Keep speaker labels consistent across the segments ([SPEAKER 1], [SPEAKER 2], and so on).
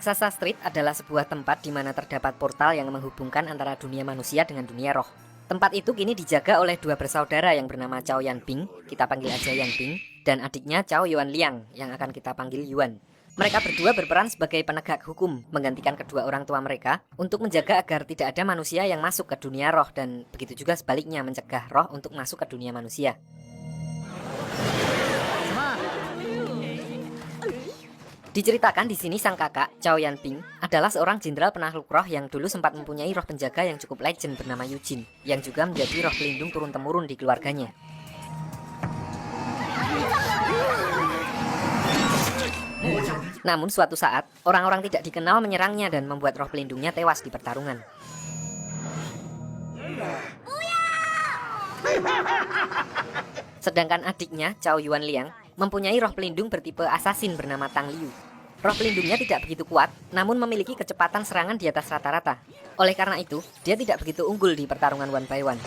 [SPEAKER 1] Raksasa Street adalah sebuah tempat di mana terdapat portal yang menghubungkan antara dunia manusia dengan dunia roh. Tempat itu kini dijaga oleh dua bersaudara yang bernama Cao Yanping, kita panggil aja Yanping, dan adiknya Cao Yuanliang yang akan kita panggil Yuan. Mereka berdua berperan sebagai penegak hukum, menggantikan kedua orang tua mereka untuk menjaga agar tidak ada manusia yang masuk ke dunia roh, dan begitu juga sebaliknya mencegah roh untuk masuk ke dunia manusia. Diceritakan di sini sang kakak, Cao Yanping, adalah seorang jenderal penakluk roh yang dulu sempat mempunyai roh penjaga yang cukup legend bernama Yujin, yang juga menjadi roh pelindung turun-temurun di keluarganya. Namun suatu saat, orang-orang tidak dikenal menyerangnya dan membuat roh pelindungnya tewas di pertarungan. Sedangkan adiknya, Cao Yuanliang, mempunyai roh pelindung bertipe assassin bernama Tang Liu. Roh pelindungnya tidak begitu kuat, namun memiliki kecepatan serangan di atas rata-rata. Oleh karena itu, dia tidak begitu unggul di pertarungan one by one.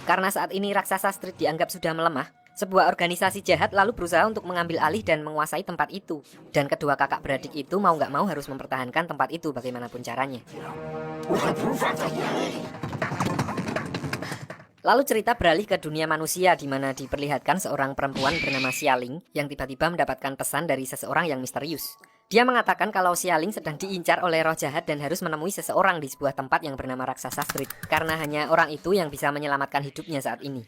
[SPEAKER 1] Karena saat ini Raksasa Street dianggap sudah melemah, sebuah organisasi jahat lalu berusaha untuk mengambil alih dan menguasai tempat itu. Dan kedua kakak beradik itu mau nggak mau harus mempertahankan tempat itu bagaimanapun caranya. Lalu cerita beralih ke dunia manusia di mana diperlihatkan seorang perempuan bernama Xialing yang tiba-tiba mendapatkan pesan dari seseorang yang misterius. Dia mengatakan kalau Xialing sedang diincar oleh roh jahat dan harus menemui seseorang di sebuah tempat yang bernama Raksasa Street. Karena hanya orang itu yang bisa menyelamatkan hidupnya saat ini.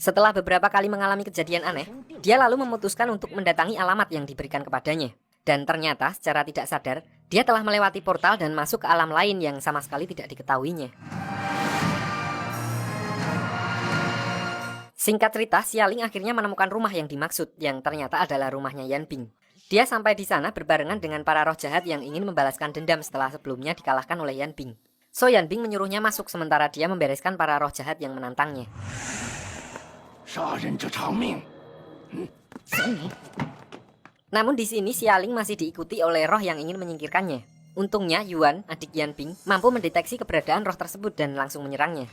[SPEAKER 1] Setelah beberapa kali mengalami kejadian aneh, dia lalu memutuskan untuk mendatangi alamat yang diberikan kepadanya. Dan ternyata secara tidak sadar, dia telah melewati portal dan masuk ke alam lain yang sama sekali tidak diketahuinya. Singkat cerita, Xialing akhirnya menemukan rumah yang dimaksud, yang ternyata adalah rumahnya Yanping. Dia sampai di sana berbarengan dengan para roh jahat yang ingin membalaskan dendam setelah sebelumnya dikalahkan oleh Yanping. So Yanping menyuruhnya masuk sementara dia membereskan para roh jahat yang menantangnya. Namun di sini Xialing masih diikuti oleh roh yang ingin menyingkirkannya. Untungnya Yuan, adik Yanping, mampu mendeteksi keberadaan roh tersebut dan langsung menyerangnya.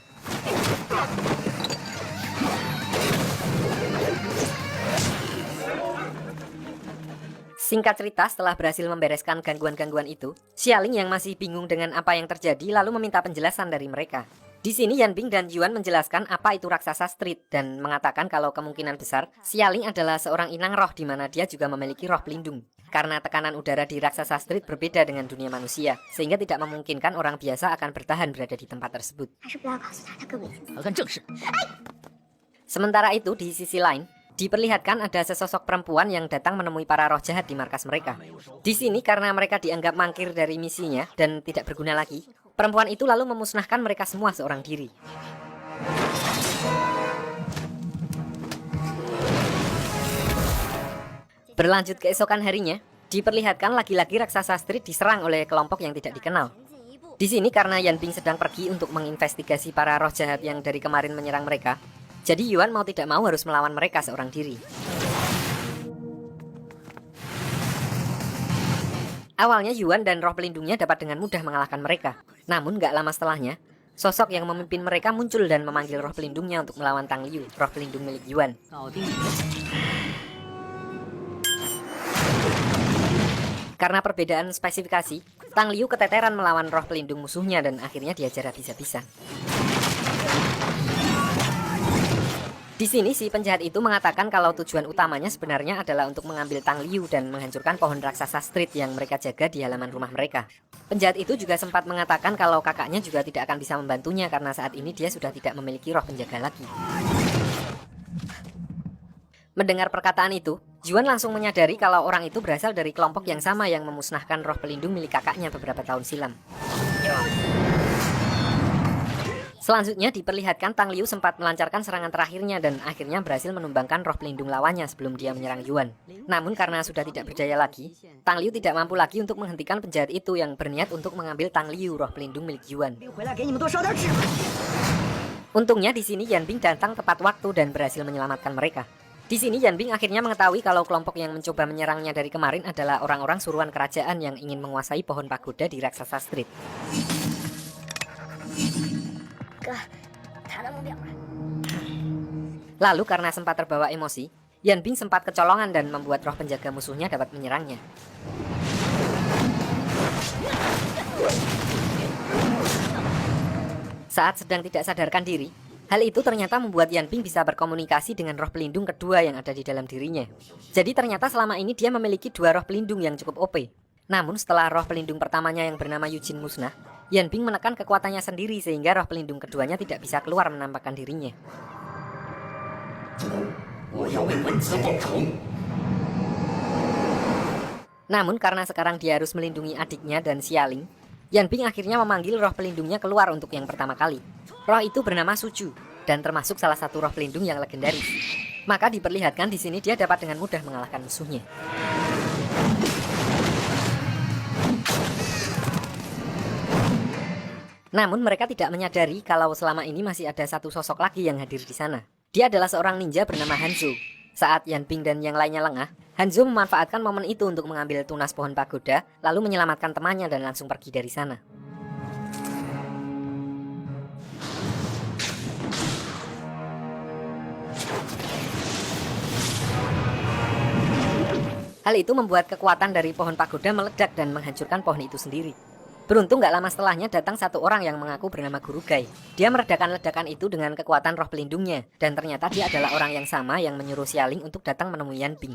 [SPEAKER 1] Singkat cerita, setelah berhasil membereskan gangguan-gangguan itu, Xialing yang masih bingung dengan apa yang terjadi lalu meminta penjelasan dari mereka. Di sini Yanping dan Yuan menjelaskan apa itu Raksasa Street dan mengatakan kalau kemungkinan besar Xialing adalah seorang inang roh di mana dia juga memiliki roh pelindung. Karena tekanan udara di Raksasa Street berbeda dengan dunia manusia, sehingga tidak memungkinkan orang biasa akan bertahan berada di tempat tersebut. Sementara itu di sisi lain, diperlihatkan ada sesosok perempuan yang datang menemui para roh jahat di markas mereka. Di sini karena mereka dianggap mangkir dari misinya dan tidak berguna lagi, perempuan itu lalu memusnahkan mereka semua seorang diri. Berlanjut keesokan harinya, diperlihatkan lagi-lagi Raksasa Street diserang oleh kelompok yang tidak dikenal. Di sini karena Yanping sedang pergi untuk menginvestigasi para roh jahat yang dari kemarin menyerang mereka, jadi Yuan mau tidak mau harus melawan mereka seorang diri. Awalnya Yuan dan roh pelindungnya dapat dengan mudah mengalahkan mereka. Namun gak lama setelahnya, sosok yang memimpin mereka muncul dan memanggil roh pelindungnya untuk melawan Tang Liu, roh pelindung milik Yuan. Karena perbedaan spesifikasi, Tang Liu keteteran melawan roh pelindung musuhnya dan akhirnya diajar habis-habisan. Di sini si penjahat itu mengatakan kalau tujuan utamanya sebenarnya adalah untuk mengambil Tang Liu dan menghancurkan pohon Raksasa Street yang mereka jaga di halaman rumah mereka. Penjahat itu juga sempat mengatakan kalau kakaknya juga tidak akan bisa membantunya karena saat ini dia sudah tidak memiliki roh penjaga lagi. Mendengar perkataan itu, Yuan langsung menyadari kalau orang itu berasal dari kelompok yang sama yang memusnahkan roh pelindung milik kakaknya beberapa tahun silam. Selanjutnya diperlihatkan Tang Liu sempat melancarkan serangan terakhirnya dan akhirnya berhasil menumbangkan roh pelindung lawannya sebelum dia menyerang Yuan. Namun karena sudah tidak berdaya lagi, Tang Liu tidak mampu lagi untuk menghentikan penjahat itu yang berniat untuk mengambil Tang Liu, roh pelindung milik Yuan. Untungnya di sini Yanping datang tepat waktu dan berhasil menyelamatkan mereka. Di sini Yanbing akhirnya mengetahui kalau kelompok yang mencoba menyerangnya dari kemarin adalah orang-orang suruhan kerajaan yang ingin menguasai pohon pagoda di Raksasa Street. Lalu karena sempat terbawa emosi, Yanbing sempat kecolongan dan membuat roh penjaga musuhnya dapat menyerangnya. Saat sedang tidak sadarkan diri, hal itu ternyata membuat Yanbing bisa berkomunikasi dengan roh pelindung kedua yang ada di dalam dirinya. Jadi ternyata selama ini dia memiliki dua roh pelindung yang cukup OP. Namun setelah roh pelindung pertamanya yang bernama Yujin musnah, Yanbing menekan kekuatannya sendiri sehingga roh pelindung keduanya tidak bisa keluar menampakkan dirinya. Namun karena sekarang dia harus melindungi adiknya dan Xialing, Yanbing akhirnya memanggil roh pelindungnya keluar untuk yang pertama kali. Roh itu bernama Suju dan termasuk salah satu roh pelindung yang legendaris. Maka diperlihatkan di sini dia dapat dengan mudah mengalahkan musuhnya. Namun mereka tidak menyadari kalau selama ini masih ada satu sosok lagi yang hadir di sana. Dia adalah seorang ninja bernama Hanzo. Saat Yanbing dan yang lainnya lengah, Hanzo memanfaatkan momen itu untuk mengambil tunas pohon pagoda, lalu menyelamatkan temannya dan langsung pergi dari sana. Hal itu membuat kekuatan dari pohon pagoda meledak dan menghancurkan pohon itu sendiri. Beruntung gak lama setelahnya datang satu orang yang mengaku bernama Guru Gai. Dia meredakan ledakan itu dengan kekuatan roh pelindungnya, dan ternyata dia adalah orang yang sama yang menyuruh Xialing untuk datang menemui Yanbing.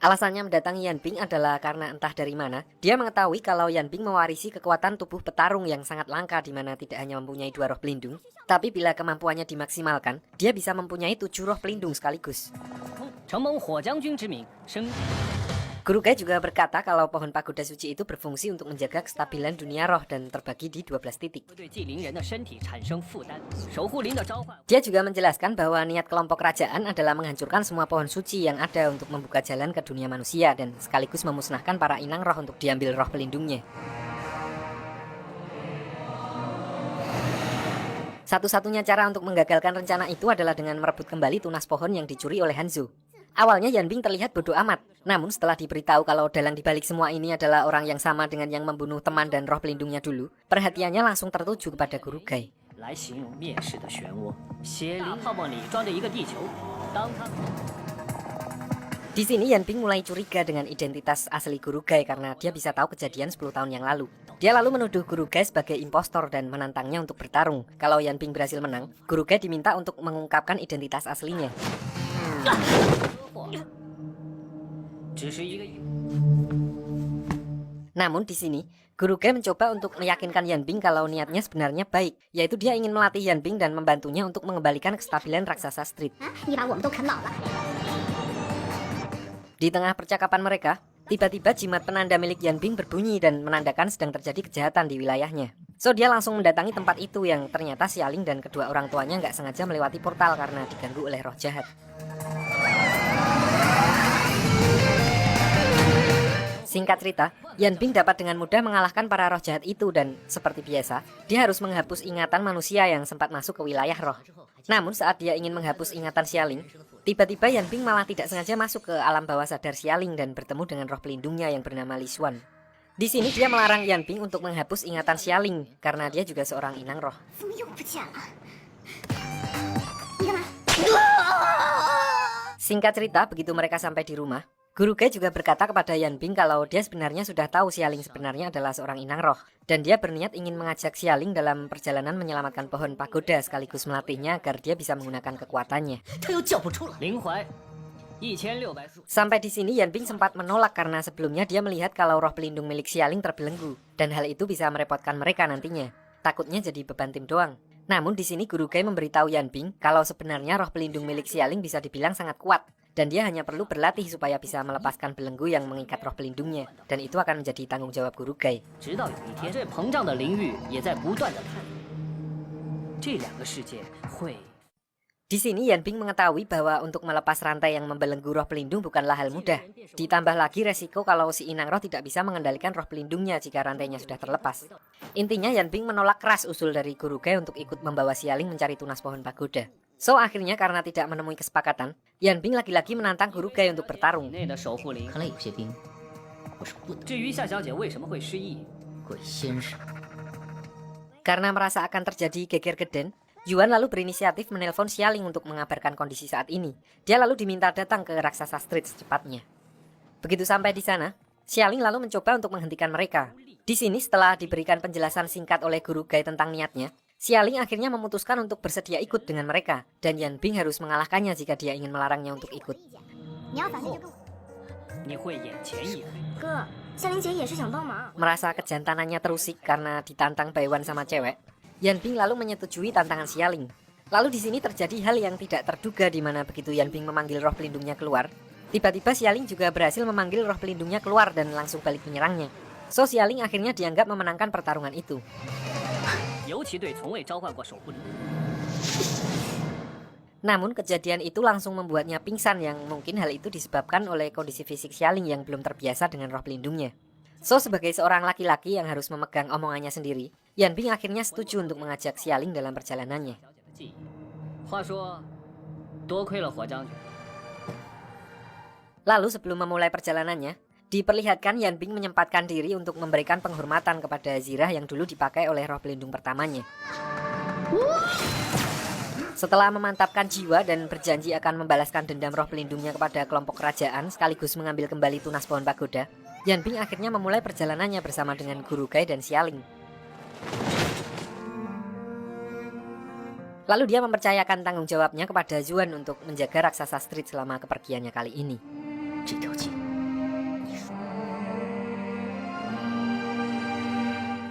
[SPEAKER 1] Alasannya mendatangi Yanbing adalah karena entah dari mana, dia mengetahui kalau Yanbing mewarisi kekuatan tubuh petarung yang sangat langka di mana tidak hanya mempunyai dua roh pelindung, tapi bila kemampuannya dimaksimalkan, dia bisa mempunyai 7 roh pelindung sekaligus. Guru Gai juga berkata kalau pohon pagoda suci itu berfungsi untuk menjaga kestabilan dunia roh dan terbagi di 12 titik. Dia juga menjelaskan bahwa niat kelompok kerajaan adalah menghancurkan semua pohon suci yang ada untuk membuka jalan ke dunia manusia dan sekaligus memusnahkan para inang roh untuk diambil roh pelindungnya. Satu-satunya cara untuk menggagalkan rencana itu adalah dengan merebut kembali tunas pohon yang dicuri oleh Hanzo. Awalnya Yanbing terlihat bodoh amat, namun setelah diberitahu kalau dalang dibalik semua ini adalah orang yang sama dengan yang membunuh teman dan roh pelindungnya dulu, perhatiannya langsung tertuju kepada Guru Gai. Di sini Yanbing mulai curiga dengan identitas asli Guru Gai karena dia bisa tahu kejadian 10 tahun yang lalu. Dia lalu menuduh Guru Gai sebagai impostor dan menantangnya untuk bertarung. Kalau Yanbing berhasil menang, Guru Gai diminta untuk mengungkapkan identitas aslinya. Namun di sini, Guru Gai mencoba untuk meyakinkan Yanbing kalau niatnya sebenarnya baik, yaitu dia ingin melatih Yanbing dan membantunya untuk mengembalikan kestabilan Raksasa Street. Di tengah percakapan mereka, tiba-tiba jimat penanda milik Yanbing berbunyi dan menandakan sedang terjadi kejahatan di wilayahnya. So dia langsung mendatangi tempat itu yang ternyata Xialing dan kedua orang tuanya nggak sengaja melewati portal karena diganggu oleh roh jahat. Singkat cerita, Yanbing dapat dengan mudah mengalahkan para roh jahat itu dan seperti biasa, dia harus menghapus ingatan manusia yang sempat masuk ke wilayah roh. Namun saat dia ingin menghapus ingatan Xialing, tiba-tiba Yanbing malah tidak sengaja masuk ke alam bawah sadar Xialing dan bertemu dengan roh pelindungnya yang bernama Li Xuan. Di sini dia melarang Yanbing untuk menghapus ingatan Xialing karena dia juga seorang inang roh. Singkat cerita, begitu mereka sampai di rumah, Guru Gai juga berkata kepada Yanbing kalau dia sebenarnya sudah tahu Xialing sebenarnya adalah seorang inang roh. Dan dia berniat ingin mengajak Xialing dalam perjalanan menyelamatkan pohon pagoda sekaligus melatihnya agar dia bisa menggunakan kekuatannya. Sampai di sini Yanbing sempat menolak karena sebelumnya dia melihat kalau roh pelindung milik Xialing terbelenggu. Dan hal itu bisa merepotkan mereka nantinya. Takutnya jadi beban tim doang. Namun di sini Guru Gai memberitahu Yanbing kalau sebenarnya roh pelindung milik Xialing bisa dibilang sangat kuat. Dan dia hanya perlu berlatih supaya bisa melepaskan belenggu yang mengikat roh pelindungnya. Dan itu akan menjadi tanggung jawab Guru Gai. Di Di sini Yan Bing mengetahui bahwa untuk melepas rantai yang membelenggu roh pelindung bukanlah hal mudah. Ditambah lagi resiko kalau si inang roh tidak bisa mengendalikan roh pelindungnya jika rantainya sudah terlepas. Intinya Yan Bing menolak keras usul dari Guru Gai untuk ikut membawa Xialing mencari tunas pohon pagoda. So akhirnya karena tidak menemui kesepakatan, Yan Bing lagi-lagi menantang Guru Gai untuk bertarung.
[SPEAKER 2] 看来有些兵我是不能。至于夏小姐为什么会失忆，鬼先生。
[SPEAKER 1] Karena merasa akan terjadi geger geden, Yuan lalu berinisiatif menelpon Xialing untuk mengabarkan kondisi saat ini. Dia lalu diminta datang ke Raksasa Street secepatnya. Begitu sampai di sana, Xialing lalu mencoba untuk menghentikan mereka. Di sini setelah diberikan penjelasan singkat oleh Guru Gai tentang niatnya, Xialing akhirnya memutuskan untuk bersedia ikut dengan mereka, dan Yan Bing harus mengalahkannya jika dia ingin melarangnya untuk ikut. Merasa kejantanannya terusik karena ditantang Baiwan sama cewek, Yan Bing lalu menyetujui tantangan Xialing. Lalu di sini terjadi hal yang tidak terduga di mana begitu Yan Bing memanggil roh pelindungnya keluar, tiba-tiba Xialing juga berhasil memanggil roh pelindungnya keluar dan langsung balik menyerangnya. So Xialing akhirnya dianggap memenangkan pertarungan itu. Namun kejadian itu langsung membuatnya pingsan yang mungkin hal itu disebabkan oleh kondisi fisik Xialing yang belum terbiasa dengan roh pelindungnya. So sebagai seorang laki-laki yang harus memegang omongannya sendiri, Yan Bing akhirnya setuju untuk mengajak Xialing dalam perjalanannya. Lalu sebelum memulai perjalanannya, diperlihatkan Yan Bing menyempatkan diri untuk memberikan penghormatan kepada Zirah yang dulu dipakai oleh roh pelindung pertamanya. Setelah memantapkan jiwa dan berjanji akan membalaskan dendam roh pelindungnya kepada kelompok kerajaan sekaligus mengambil kembali tunas pohon pagoda, Yan Bing akhirnya memulai perjalanannya bersama dengan Guru Gai dan Xialing. Lalu dia mempercayakan tanggung jawabnya kepada Yuan untuk menjaga Raksasa Street selama kepergiannya kali ini.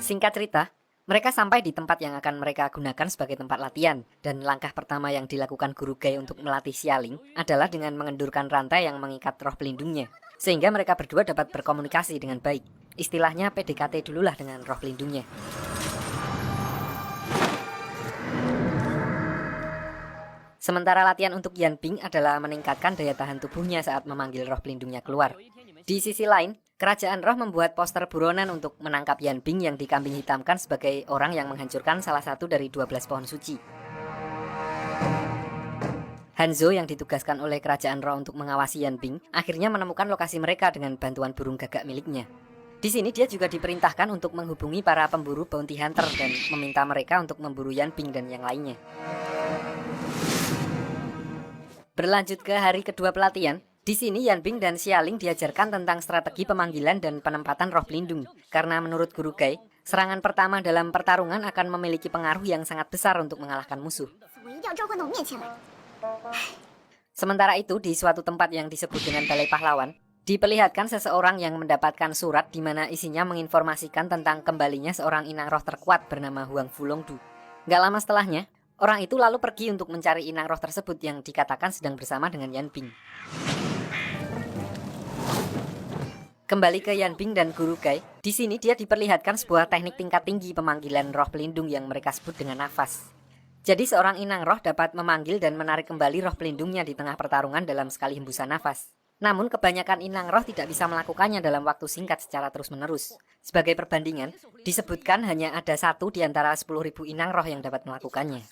[SPEAKER 1] Singkat cerita, mereka sampai di tempat yang akan mereka gunakan sebagai tempat latihan. Dan langkah pertama yang dilakukan Guru Gai untuk melatih Xialing adalah dengan mengendurkan rantai yang mengikat roh pelindungnya, sehingga mereka berdua dapat berkomunikasi dengan baik. Istilahnya PDKT dululah dengan roh pelindungnya. Sementara latihan untuk Yan Bing adalah meningkatkan daya tahan tubuhnya saat memanggil roh pelindungnya keluar. Di sisi lain, Kerajaan Roh membuat poster buronan untuk menangkap Yan Bing yang dikambing hitamkan sebagai orang yang menghancurkan salah satu dari 12 pohon suci. Hanzo yang ditugaskan oleh Kerajaan Roh untuk mengawasi Yan Bing akhirnya menemukan lokasi mereka dengan bantuan burung gagak miliknya. Di sini dia juga diperintahkan untuk menghubungi para pemburu bounty hunter dan meminta mereka untuk memburu Yan Bing dan yang lainnya. Berlanjut ke hari kedua pelatihan, di sini Yan Bing dan Xialing diajarkan tentang strategi pemanggilan dan penempatan roh pelindung. Karena menurut Guru Gai, serangan pertama dalam pertarungan akan memiliki pengaruh yang sangat besar untuk mengalahkan musuh. Sementara itu, di suatu tempat yang disebut dengan Balai Pahlawan, diperlihatkan seseorang yang mendapatkan surat di mana isinya menginformasikan tentang kembalinya seorang inang roh terkuat bernama Huang Fulongdu. Gak lama setelahnya, orang itu lalu pergi untuk mencari inang roh tersebut yang dikatakan sedang bersama dengan Yan Bing. Kembali ke Yan Bing dan Guru Gai, di sini dia diperlihatkan sebuah teknik tingkat tinggi pemanggilan roh pelindung yang mereka sebut dengan nafas. Jadi seorang inang roh dapat memanggil dan menarik kembali roh pelindungnya di tengah pertarungan dalam sekali hembusan nafas. Namun kebanyakan inang roh tidak bisa melakukannya dalam waktu singkat secara terus-menerus. Sebagai perbandingan, disebutkan hanya ada 1 di antara 10.000 inang roh yang dapat melakukannya.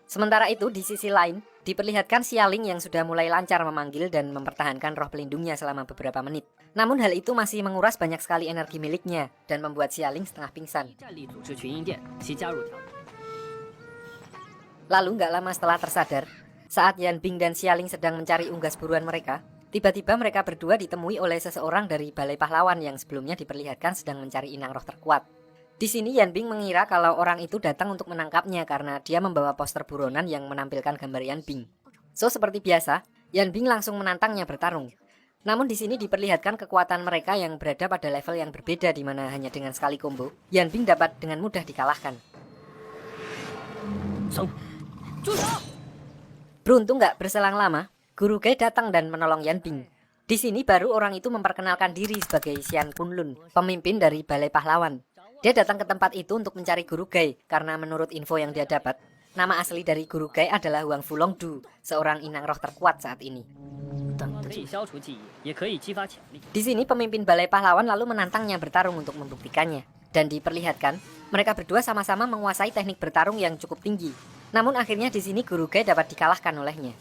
[SPEAKER 1] Sementara itu, di sisi lain, diperlihatkan Xialing yang sudah mulai lancar memanggil dan mempertahankan roh pelindungnya selama beberapa menit. Namun hal itu masih menguras banyak sekali energi miliknya dan membuat Xialing setengah pingsan. Lalu gak lama setelah tersadar, saat Yan Bing dan Xialing sedang mencari unggas buruan mereka, tiba-tiba mereka berdua ditemui oleh seseorang dari Balai Pahlawan yang sebelumnya diperlihatkan sedang mencari inang roh terkuat. Di sini Yan Bing mengira kalau orang itu datang untuk menangkapnya karena dia membawa poster buronan yang menampilkan gambar Yan Bing. So seperti biasa, Yan Bing langsung menantangnya bertarung. Namun di sini diperlihatkan kekuatan mereka yang berada pada level yang berbeda di mana hanya dengan sekali combo, Yan Bing dapat dengan mudah dikalahkan. Beruntung gak berselang lama, Guru Gai datang dan menolong Yan Bing. Di sini baru orang itu memperkenalkan diri sebagai Xian Kunlun, pemimpin dari Balai Pahlawan. Dia datang ke tempat itu untuk mencari Guru Gai karena menurut info yang dia dapat, nama asli dari Guru Gai adalah Huang Fulongdu, seorang inang roh terkuat saat ini. Di sini pemimpin Balai Pahlawan lalu menantangnya bertarung untuk membuktikannya. Dan diperlihatkan, mereka berdua sama-sama menguasai teknik bertarung yang cukup tinggi. Namun akhirnya di sini Guru Gai dapat dikalahkan olehnya.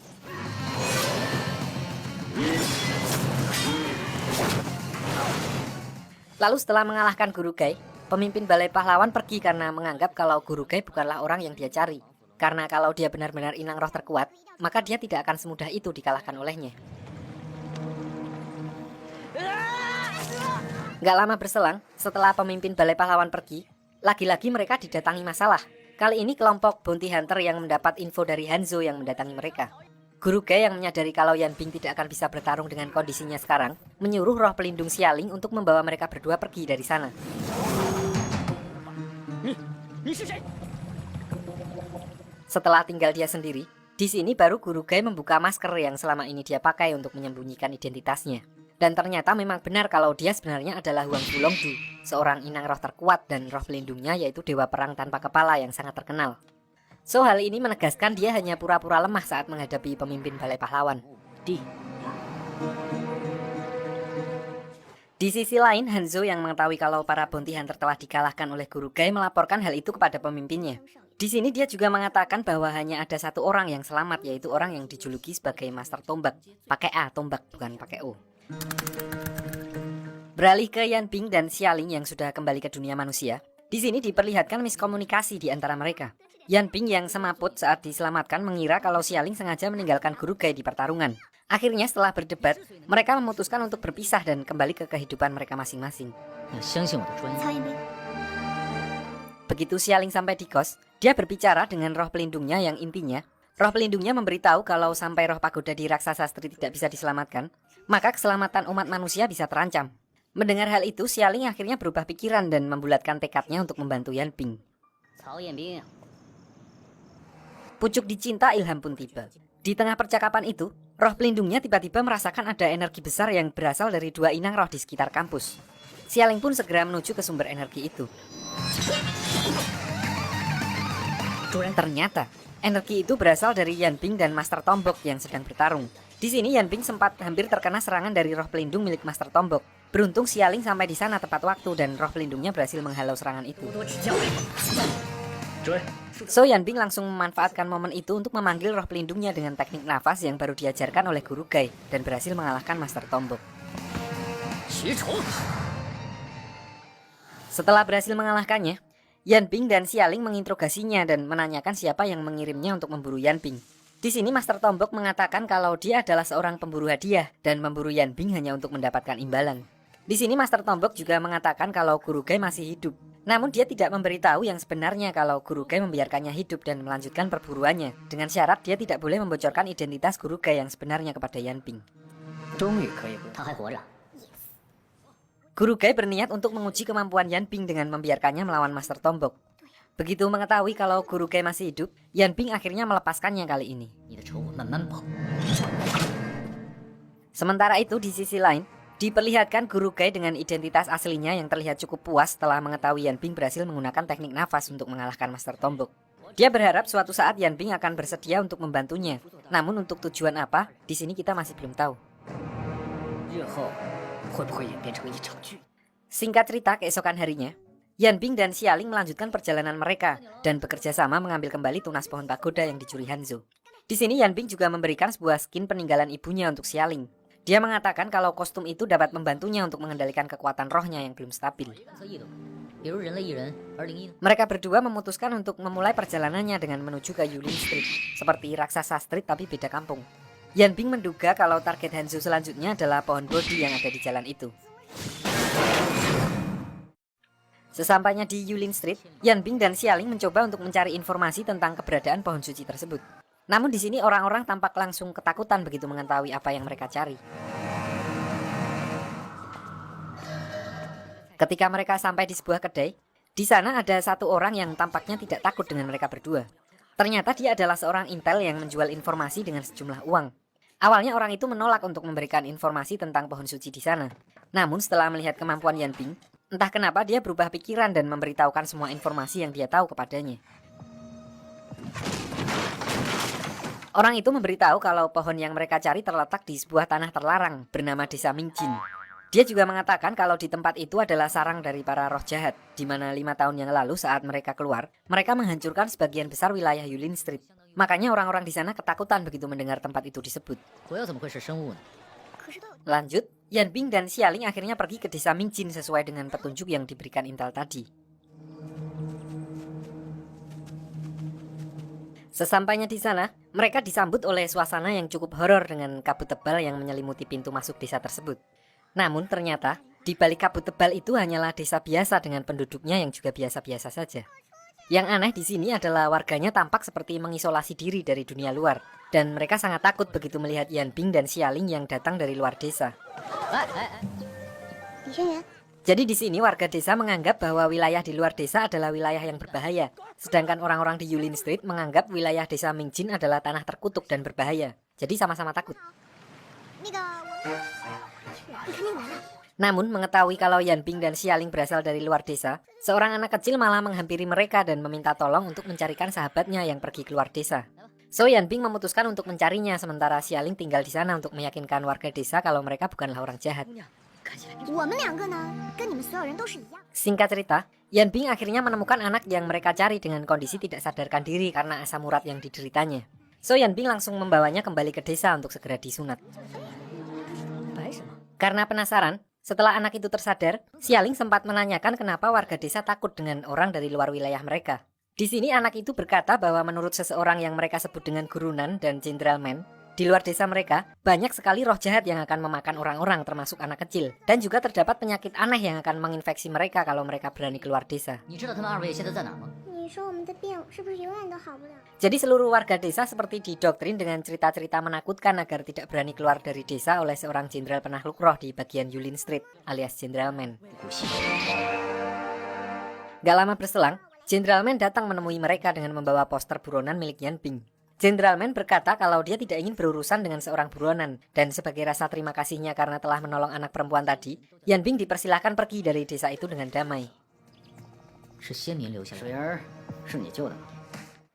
[SPEAKER 1] Lalu setelah mengalahkan Guru Gai, pemimpin Balai Pahlawan pergi karena menganggap kalau Guru Gai bukanlah orang yang dia cari. Karena kalau dia benar-benar inang roh terkuat, maka dia tidak akan semudah itu dikalahkan olehnya. Gak lama berselang, setelah pemimpin Balai Pahlawan pergi, lagi-lagi mereka didatangi masalah. Kali ini kelompok bounty hunter yang mendapat info dari Hanzo yang mendatangi mereka. Guru Gai yang menyadari kalau Yan Bing tidak akan bisa bertarung dengan kondisinya sekarang, menyuruh roh pelindung Xialing untuk membawa mereka berdua pergi dari sana. Setelah tinggal dia sendiri, di sini baru Guru Gai membuka masker yang selama ini dia pakai untuk menyembunyikan identitasnya. Dan ternyata memang benar kalau dia sebenarnya adalah Huang Fulongdu, seorang inang roh terkuat dan roh pelindungnya yaitu dewa perang tanpa kepala yang sangat terkenal. So hal ini menegaskan dia hanya pura-pura lemah saat menghadapi pemimpin Balai Pahlawan. Di sisi lain, Hanzo yang mengetahui kalau para bounty hunter telah dikalahkan oleh Guru Gai melaporkan hal itu kepada pemimpinnya. Di sini dia juga mengatakan bahwa hanya ada satu orang yang selamat, yaitu orang yang dijuluki sebagai Master Tombak. Pakai A, tombak, bukan pakai O. Beralih ke Yan Bing dan Xialing yang sudah kembali ke dunia manusia, di sini diperlihatkan miskomunikasi di antara mereka. Yan Bing yang semaput saat diselamatkan mengira kalau Xialing sengaja meninggalkan Guru Gai di pertarungan. Akhirnya setelah berdebat, mereka memutuskan untuk berpisah dan kembali ke kehidupan mereka masing-masing. Begitu Xialing sampai di kos, dia berbicara dengan roh pelindungnya yang intinya, roh pelindungnya memberitahu kalau sampai roh pagoda di raksasa Stri tidak bisa diselamatkan, maka keselamatan umat manusia bisa terancam. Mendengar hal itu, Xialing akhirnya berubah pikiran dan membulatkan tekadnya untuk membantu Yan Bing. Pucuk dicinta ilham pun tiba. Di tengah percakapan itu, roh pelindungnya tiba-tiba merasakan ada energi besar yang berasal dari dua inang roh di sekitar kampus. Xialing pun segera menuju ke sumber energi itu. Ternyata, energi itu berasal dari Yan Bing dan Master Tombok yang sedang bertarung. Di sini Yan Bing sempat hampir terkena serangan dari roh pelindung milik Master Tombok. Beruntung Xialing sampai di sana tepat waktu dan roh pelindungnya berhasil menghalau serangan itu. So Yan Bing langsung memanfaatkan momen itu untuk memanggil roh pelindungnya dengan teknik nafas yang baru diajarkan oleh Guru Gai dan berhasil mengalahkan Master Tombok. Setelah berhasil mengalahkannya, Yan Bing dan Xialing menginterogasinya dan menanyakan siapa yang mengirimnya untuk memburu Yan Bing. Di sini Master Tombok mengatakan kalau dia adalah seorang pemburu hadiah dan memburu Yan Bing hanya untuk mendapatkan imbalan. Di sini Master Tombok juga mengatakan kalau Guru Gai masih hidup. Namun dia tidak memberitahu yang sebenarnya kalau Guru Gai membiarkannya hidup dan melanjutkan perburuannya. Dengan syarat dia tidak boleh membocorkan identitas Guru Gai yang sebenarnya kepada Yan Bing. Guru Gai berniat untuk menguji kemampuan Yan Bing dengan membiarkannya melawan Master Tombok. Begitu mengetahui kalau Guru Gai masih hidup, Yan Bing akhirnya melepaskannya kali ini. Sementara itu di sisi lain, diperlihatkan Guru Gai dengan identitas aslinya yang terlihat cukup puas setelah mengetahui Yan Bing berhasil menggunakan teknik nafas untuk mengalahkan Master Tombok. Dia berharap suatu saat Yan Bing akan bersedia untuk membantunya. Namun untuk tujuan apa, di sini kita masih belum tahu. Singkat cerita, keesokan harinya, Yan Bing dan Xialing melanjutkan perjalanan mereka dan bekerja sama mengambil kembali tunas pohon pagoda yang dicuri Hanzo. Di sini Yan Bing juga memberikan sebuah skin peninggalan ibunya untuk Xialing. Dia mengatakan kalau kostum itu dapat membantunya untuk mengendalikan kekuatan rohnya yang belum stabil. Mereka berdua memutuskan untuk memulai perjalanannya dengan menuju ke Yulin Street, seperti raksasa Street tapi beda kampung. Yan Bing menduga kalau target Hanzo selanjutnya adalah pohon Bodhi yang ada di jalan itu. Sesampainya di Yulin Street, Yan Bing dan Xialing mencoba untuk mencari informasi tentang keberadaan pohon suci tersebut. Namun di sini orang-orang tampak langsung ketakutan begitu mengetahui apa yang mereka cari. Ketika mereka sampai di sebuah kedai, di sana ada satu orang yang tampaknya tidak takut dengan mereka berdua. Ternyata dia adalah seorang intel yang menjual informasi dengan sejumlah uang. Awalnya orang itu menolak untuk memberikan informasi tentang pohon suci di sana. Namun setelah melihat kemampuan Yan Bing, Entah kenapa dia berubah pikiran dan memberitahukan semua informasi yang dia tahu kepadanya. Orang itu memberitahu kalau pohon yang mereka cari terletak di sebuah tanah terlarang bernama Desa Mingjin. Dia juga mengatakan kalau di tempat itu adalah sarang dari para roh jahat, di mana 5 tahun yang lalu saat mereka keluar, mereka menghancurkan sebagian besar wilayah Yulin Street. Makanya orang-orang di sana ketakutan begitu mendengar tempat itu disebut. Lanjut, Yan Bing dan Xialing akhirnya pergi ke Desa Mingjin sesuai dengan petunjuk yang diberikan Intel tadi. Sesampainya di sana, mereka disambut oleh suasana yang cukup horor dengan kabut tebal yang menyelimuti pintu masuk desa tersebut. Namun ternyata, di balik kabut tebal itu hanyalah desa biasa dengan penduduknya yang juga biasa-biasa saja. Yang aneh di sini adalah warganya tampak seperti mengisolasi diri dari dunia luar, dan mereka sangat takut begitu melihat Yan Bing dan Xialing yang datang dari luar desa. Jadi di sini warga desa menganggap bahwa wilayah di luar desa adalah wilayah yang berbahaya, sedangkan orang-orang di Yulin Street menganggap wilayah desa Mingjin adalah tanah terkutuk dan berbahaya. Jadi sama-sama takut. Namun mengetahui kalau Yan Bing dan Xialing berasal dari luar desa, seorang anak kecil malah menghampiri mereka dan meminta tolong untuk mencarikan sahabatnya yang pergi keluar desa. So Yan Bing memutuskan untuk mencarinya sementara Xialing tinggal di sana untuk meyakinkan warga desa kalau mereka bukanlah orang jahat. Singkat cerita, Yan Bing akhirnya menemukan anak yang mereka cari dengan kondisi tidak sadarkan diri karena asam urat yang dideritanya. So Yan Bing langsung membawanya kembali ke desa untuk segera disunat. Karena penasaran, setelah anak itu tersadar, Xialing sempat menanyakan kenapa warga desa takut dengan orang dari luar wilayah mereka. Di sini anak itu berkata bahwa menurut seseorang yang mereka sebut dengan Gurunan dan Jenderalman, di luar desa mereka banyak sekali roh jahat yang akan memakan orang-orang termasuk anak kecil. Dan juga terdapat penyakit aneh yang akan menginfeksi mereka kalau mereka berani keluar desa. Jadi seluruh warga desa seperti didoktrin dengan cerita-cerita menakutkan agar tidak berani keluar dari desa oleh seorang jenderal penakluk roh di bagian Yulin Street alias Jenderalman. Gak lama berselang, Jenderalman datang menemui mereka dengan membawa poster buronan milik Yan Bing. Jenderalman berkata kalau dia tidak ingin berurusan dengan seorang buronan, dan sebagai rasa terima kasihnya karena telah menolong anak perempuan tadi, Yan Bing dipersilahkan pergi dari desa itu dengan damai.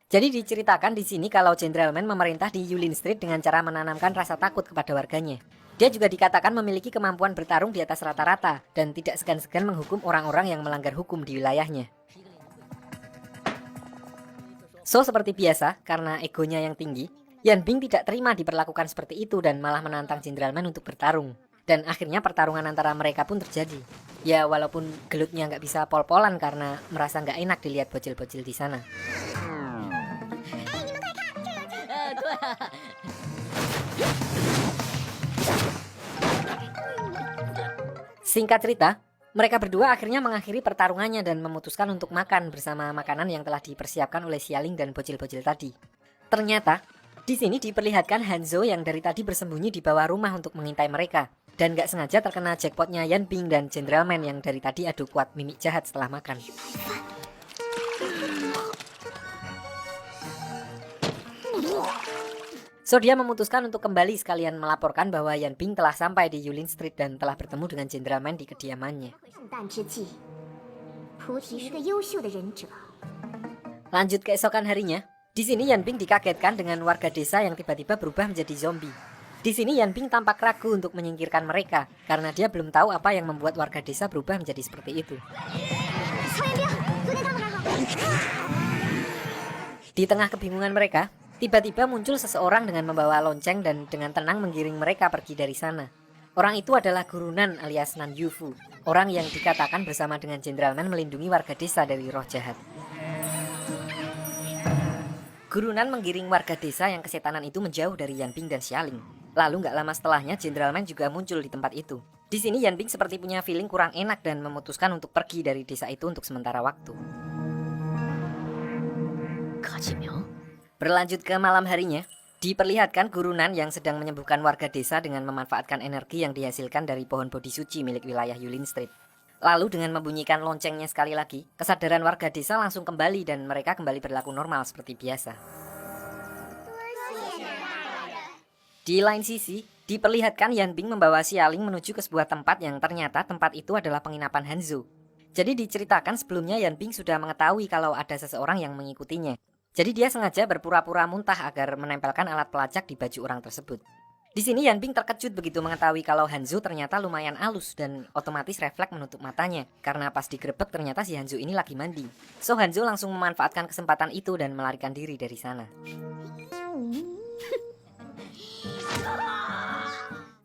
[SPEAKER 1] Jadi diceritakan di sini kalau Jenderalman memerintah di Yulin Street dengan cara menanamkan rasa takut kepada warganya. Dia juga dikatakan memiliki kemampuan bertarung di atas rata-rata dan tidak segan-segan menghukum orang-orang yang melanggar hukum di wilayahnya. So seperti biasa, karena egonya yang tinggi, Yan Bing tidak terima diperlakukan seperti itu dan malah menantang Jenderalman untuk bertarung. Dan akhirnya pertarungan antara mereka pun terjadi. Ya walaupun gelutnya nggak bisa pol-polan karena merasa nggak enak dilihat bocil-bocil di sana. Singkat cerita, mereka berdua akhirnya mengakhiri pertarungannya dan memutuskan untuk makan bersama makanan yang telah dipersiapkan oleh Xialing dan bocil-bocil tadi. Ternyata, di sini diperlihatkan Hanzo yang dari tadi bersembunyi di bawah rumah untuk mengintai mereka. Dan gak sengaja terkena jackpotnya Yan Bing dan Jenderalman yang dari tadi adu kuat mimik jahat setelah makan. So dia memutuskan untuk kembali sekalian melaporkan bahwa Yan Bing telah sampai di Yulin Street dan telah bertemu dengan Jenderalman di kediamannya. Lanjut keesokan harinya, di sini Yan Bing dikagetkan dengan warga desa yang tiba-tiba berubah menjadi zombie. Di sini Yan Bing tampak ragu untuk menyingkirkan mereka karena dia belum tahu apa yang membuat warga desa berubah menjadi seperti itu. Di tengah kebingungan mereka, tiba-tiba muncul seseorang dengan membawa lonceng dan dengan tenang menggiring mereka pergi dari sana. Orang itu adalah Gurunan alias Nan Yufu, orang yang dikatakan bersama dengan Jenderalman melindungi warga desa dari roh jahat. Gurunan menggiring warga desa yang kesetanan itu menjauh dari Yan Bing dan Xialing. Lalu gak lama setelahnya Jenderalman juga muncul di tempat itu. Di sini Yan Bing seperti punya feeling kurang enak dan memutuskan untuk pergi dari desa itu untuk sementara waktu. Berlanjut ke malam harinya, diperlihatkan Gurunan yang sedang menyembuhkan warga desa dengan memanfaatkan energi yang dihasilkan dari pohon bodhi suci milik wilayah Yulin Street. Lalu dengan membunyikan loncengnya sekali lagi, kesadaran warga desa langsung kembali dan mereka kembali berlaku normal seperti biasa. Di lain sisi, diperlihatkan Yan Bing membawa Xialing menuju ke sebuah tempat yang ternyata tempat itu adalah penginapan Hanzo. Jadi diceritakan sebelumnya Yan Bing sudah mengetahui kalau ada seseorang yang mengikutinya. Jadi dia sengaja berpura-pura muntah agar menempelkan alat pelacak di baju orang tersebut. Di sini Yan Bing terkejut begitu mengetahui kalau Hanzo ternyata lumayan halus dan otomatis refleks menutup matanya. Karena pas digerebek ternyata si Hanzo ini lagi mandi. So Hanzo langsung memanfaatkan kesempatan itu dan melarikan diri dari sana.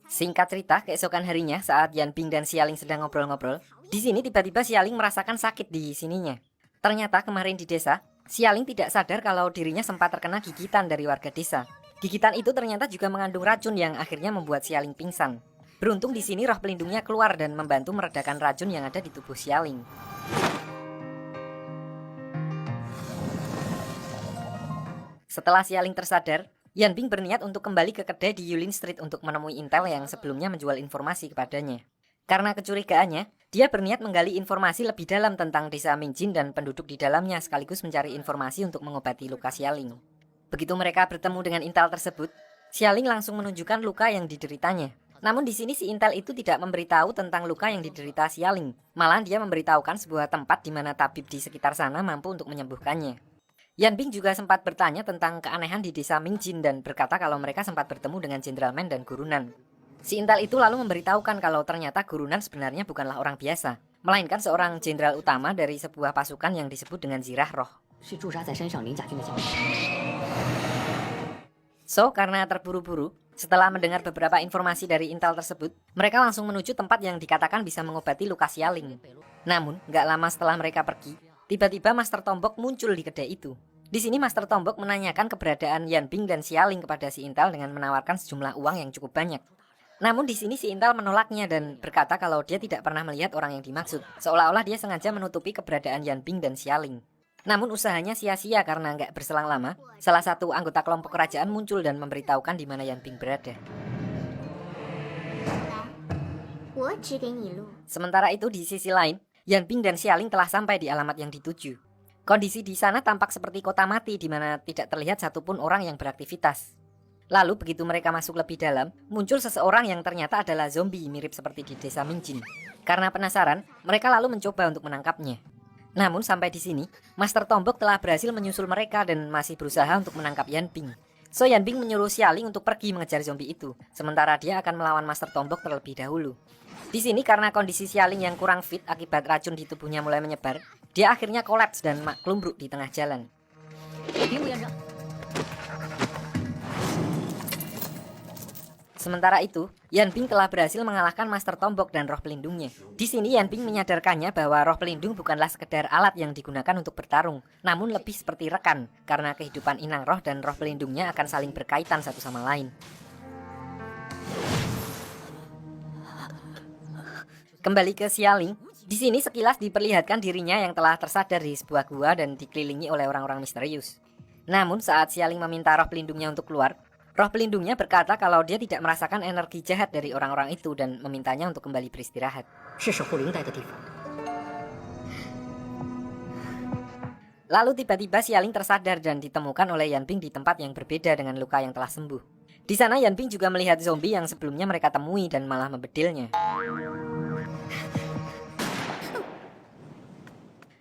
[SPEAKER 1] Singkat cerita, keesokan harinya saat Yan Bing dan Xialing sedang ngobrol-ngobrol, di sini tiba-tiba Xialing merasakan sakit di sininya. Ternyata kemarin di desa, Xialing tidak sadar kalau dirinya sempat terkena gigitan dari warga desa. Gigitan itu ternyata juga mengandung racun yang akhirnya membuat Xialing pingsan. Beruntung di sini roh pelindungnya keluar dan membantu meredakan racun yang ada di tubuh Xialing. Setelah Xialing tersadar, Yan Bing berniat untuk kembali ke kedai di Yulin Street untuk menemui intel yang sebelumnya menjual informasi kepadanya. Karena kecurigaannya, dia berniat menggali informasi lebih dalam tentang desa Mingjin dan penduduk di dalamnya sekaligus mencari informasi untuk mengobati luka Xialing. Begitu mereka bertemu dengan intel tersebut, Xialing langsung menunjukkan luka yang dideritanya. Namun di sini si intel itu tidak memberitahu tentang luka yang diderita Xialing. Malah dia memberitahukan sebuah tempat di mana tabib di sekitar sana mampu untuk menyembuhkannya. Yan Bing juga sempat bertanya tentang keanehan di desa Mingjin dan berkata kalau mereka sempat bertemu dengan Jenderal Men dan Guru Nan. Si intel itu lalu memberitahukan kalau ternyata Guru Nan sebenarnya bukanlah orang biasa, melainkan seorang jenderal utama dari sebuah pasukan yang disebut dengan Zirah Roh. So, karena terburu-buru, setelah mendengar beberapa informasi dari intel tersebut, mereka langsung menuju tempat yang dikatakan bisa mengobati luka Xialing. Namun, gak lama setelah mereka pergi, tiba-tiba Master Tombok muncul di kedai itu. Di sini Master Tombok menanyakan keberadaan Yan Bing dan Xialing kepada si intel dengan menawarkan sejumlah uang yang cukup banyak. Namun di sini si intel menolaknya dan berkata kalau dia tidak pernah melihat orang yang dimaksud, seolah-olah dia sengaja menutupi keberadaan Yan Bing dan Xialing. Namun usahanya sia-sia karena nggak berselang lama, salah satu anggota kelompok kerajaan muncul dan memberitahukan di mana Yan Bing berada. Sementara itu di sisi lain, Yan Bing dan Xialing telah sampai di alamat yang dituju. Kondisi di sana tampak seperti kota mati di mana tidak terlihat satupun orang yang beraktivitas. Lalu begitu mereka masuk lebih dalam, muncul seseorang yang ternyata adalah zombie mirip seperti di desa Mingjin. Karena penasaran, mereka lalu mencoba untuk menangkapnya. Namun sampai di sini, Master Tombok telah berhasil menyusul mereka dan masih berusaha untuk menangkap Yan Bing. So Yan Bing menyuruh Xialing untuk pergi mengejar zombie itu, sementara dia akan melawan Master Tombok terlebih dahulu. Di sini karena kondisi Xialing yang kurang fit akibat racun di tubuhnya mulai menyebar, dia akhirnya kolaps dan klumbruk di tengah jalan. Sementara itu, Yan Bing telah berhasil mengalahkan Master Tombok dan roh pelindungnya. Di sini Yan Bing menyadarkannya bahwa roh pelindung bukanlah sekedar alat yang digunakan untuk bertarung, namun lebih seperti rekan, karena kehidupan inang roh dan roh pelindungnya akan saling berkaitan satu sama lain. Kembali ke Xialing, di sini sekilas diperlihatkan dirinya yang telah tersadar di sebuah gua dan dikelilingi oleh orang-orang misterius. Namun saat Xialing meminta roh pelindungnya untuk keluar, roh pelindungnya berkata kalau dia tidak merasakan energi jahat dari orang-orang itu dan memintanya untuk kembali beristirahat. Lalu tiba-tiba Xialing tersadar dan ditemukan oleh Yan Bing di tempat yang berbeda dengan luka yang telah sembuh. Di sana Yan Bing juga melihat zombie yang sebelumnya mereka temui dan malah membedilnya.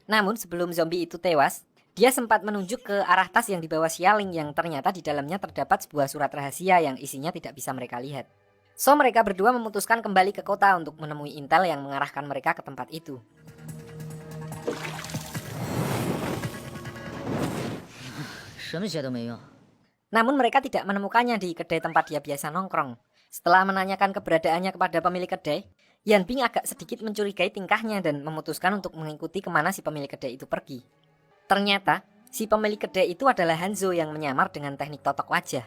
[SPEAKER 1] Namun sebelum zombie itu tewas, dia sempat menunjuk ke arah tas yang dibawa Xialing yang ternyata di dalamnya terdapat sebuah surat rahasia yang isinya tidak bisa mereka lihat. So mereka berdua memutuskan kembali ke kota untuk menemui intel yang mengarahkan mereka ke tempat itu. Namun mereka tidak menemukannya di kedai tempat dia biasa nongkrong. Setelah menanyakan keberadaannya kepada pemilik kedai, Yan Bing agak sedikit mencurigai tingkahnya dan memutuskan untuk mengikuti kemana si pemilik kedai itu pergi. Ternyata, si pemilik kedai itu adalah Hanzo yang menyamar dengan teknik totok wajah.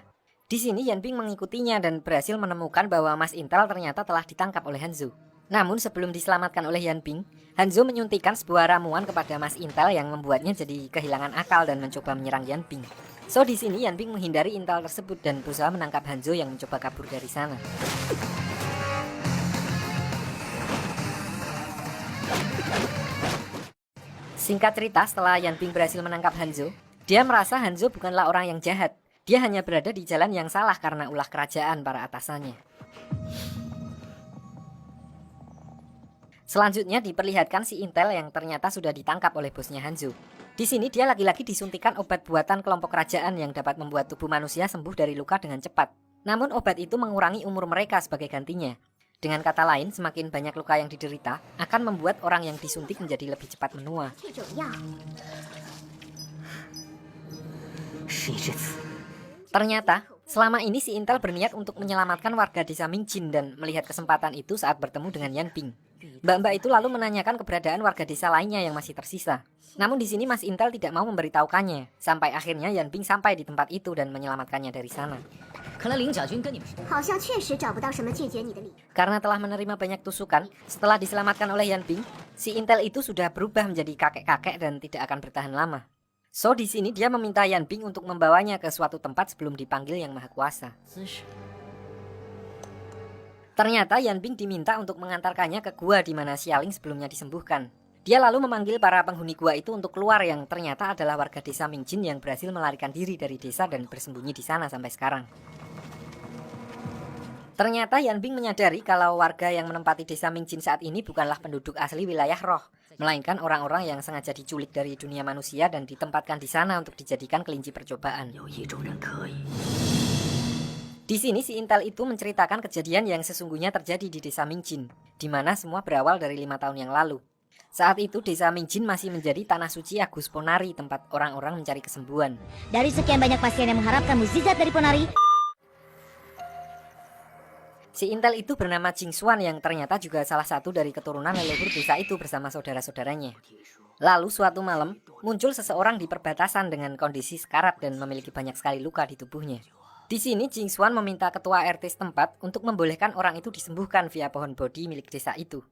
[SPEAKER 1] Di sini Yan Bing mengikutinya dan berhasil menemukan bahwa Mas Intel ternyata telah ditangkap oleh Hanzo. Namun sebelum diselamatkan oleh Yan Bing, Hanzo menyuntikkan sebuah ramuan kepada Mas Intel yang membuatnya jadi kehilangan akal dan mencoba menyerang Yan Bing. So di sini Yan Bing menghindari Intel tersebut dan berusaha menangkap Hanzo yang mencoba kabur dari sana. Singkat cerita, setelah Yan Bing berhasil menangkap Hanzo, dia merasa Hanzo bukanlah orang yang jahat. Dia hanya berada di jalan yang salah karena ulah kerajaan para atasannya. Selanjutnya diperlihatkan si Intel yang ternyata sudah ditangkap oleh bosnya Hanzo. Di sini dia lagi-lagi disuntikan obat buatan kelompok kerajaan yang dapat membuat tubuh manusia sembuh dari luka dengan cepat. Namun obat itu mengurangi umur mereka sebagai gantinya. Dengan kata lain, semakin banyak luka yang diderita akan membuat orang yang disuntik menjadi lebih cepat menua. Ternyata, selama ini si Intel berniat untuk menyelamatkan warga desa Mingjin dan melihat kesempatan itu saat bertemu dengan Yan Bing. Mbak-mbak itu lalu menanyakan keberadaan warga desa lainnya yang masih tersisa. Namun di sini Mas Intel tidak mau memberitahukannya, sampai akhirnya Yan Bing sampai di tempat itu dan menyelamatkannya dari sana. Karena telah menerima banyak tusukan, setelah diselamatkan oleh Yan Bing, si Intel itu sudah berubah menjadi kakek-kakek dan tidak akan bertahan lama. So di sini dia meminta Yan Bing untuk membawanya ke suatu tempat sebelum dipanggil Yang Maha Kuasa. Ternyata Yan Bing diminta untuk mengantarkannya ke gua di mana Xialing sebelumnya disembuhkan. Dia lalu memanggil para penghuni gua itu untuk keluar yang ternyata adalah warga desa Mingjin yang berhasil melarikan diri dari desa dan bersembunyi di sana sampai sekarang. Ternyata Yan Bing menyadari kalau warga yang menempati desa Mingjin saat ini bukanlah penduduk asli wilayah roh, melainkan orang-orang yang sengaja diculik dari dunia manusia dan ditempatkan di sana untuk dijadikan kelinci percobaan. Di sini si Intel itu menceritakan kejadian yang sesungguhnya terjadi di desa Mingjin, di mana semua berawal dari 5 tahun yang lalu. Saat itu desa Mingjin masih menjadi tanah suci Agus Ponari, tempat orang-orang mencari kesembuhan.
[SPEAKER 3] Dari sekian banyak pasien yang mengharapkan mukjizat dari Ponari,
[SPEAKER 1] si Intel itu bernama Jing Xuan yang ternyata juga salah satu dari keturunan leluhur desa itu bersama saudara-saudaranya. Lalu suatu malam, muncul seseorang di perbatasan dengan kondisi sekarat dan memiliki banyak sekali luka di tubuhnya. Di sini Jing Xuan meminta ketua RT setempat untuk membolehkan orang itu disembuhkan via pohon bodhi milik desa itu.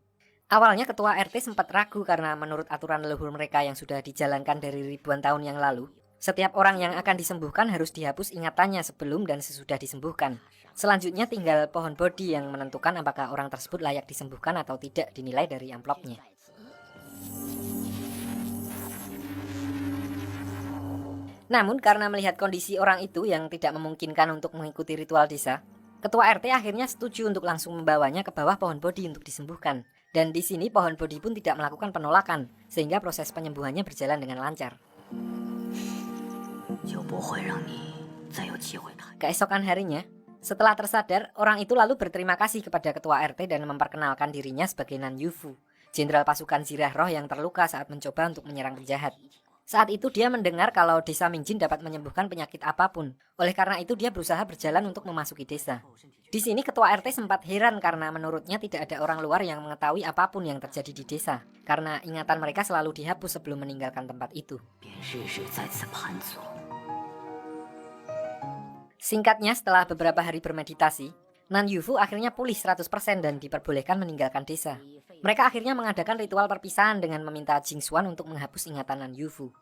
[SPEAKER 1] Awalnya ketua RT sempat ragu karena menurut aturan leluhur mereka yang sudah dijalankan dari ribuan tahun yang lalu, setiap orang yang akan disembuhkan harus dihapus ingatannya sebelum dan sesudah disembuhkan. Selanjutnya tinggal pohon bodhi yang menentukan apakah orang tersebut layak disembuhkan atau tidak dinilai dari amplopnya. Namun karena melihat kondisi orang itu yang tidak memungkinkan untuk mengikuti ritual desa, ketua RT akhirnya setuju untuk langsung membawanya ke bawah pohon bodhi untuk disembuhkan. Dan di sini pohon bodhi pun tidak melakukan penolakan, sehingga proses penyembuhannya berjalan dengan lancar. Keesokan harinya, setelah tersadar, orang itu lalu berterima kasih kepada ketua RT dan memperkenalkan dirinya sebagai Nan Yufu, jenderal pasukan Zirah Roh yang terluka saat mencoba untuk menyerang penjahat. Saat itu dia mendengar kalau desa Mingjin dapat menyembuhkan penyakit apapun. Oleh karena itu dia berusaha berjalan untuk memasuki desa. Di sini ketua RT sempat heran karena menurutnya tidak ada orang luar yang mengetahui apapun yang terjadi di desa, karena ingatan mereka selalu dihapus sebelum meninggalkan tempat itu. Singkatnya, setelah beberapa hari bermeditasi, Nan Yufu akhirnya pulih 100% dan diperbolehkan meninggalkan desa. Mereka akhirnya mengadakan ritual perpisahan dengan meminta Jing Xuan untuk menghapus ingatan Nan Yufu.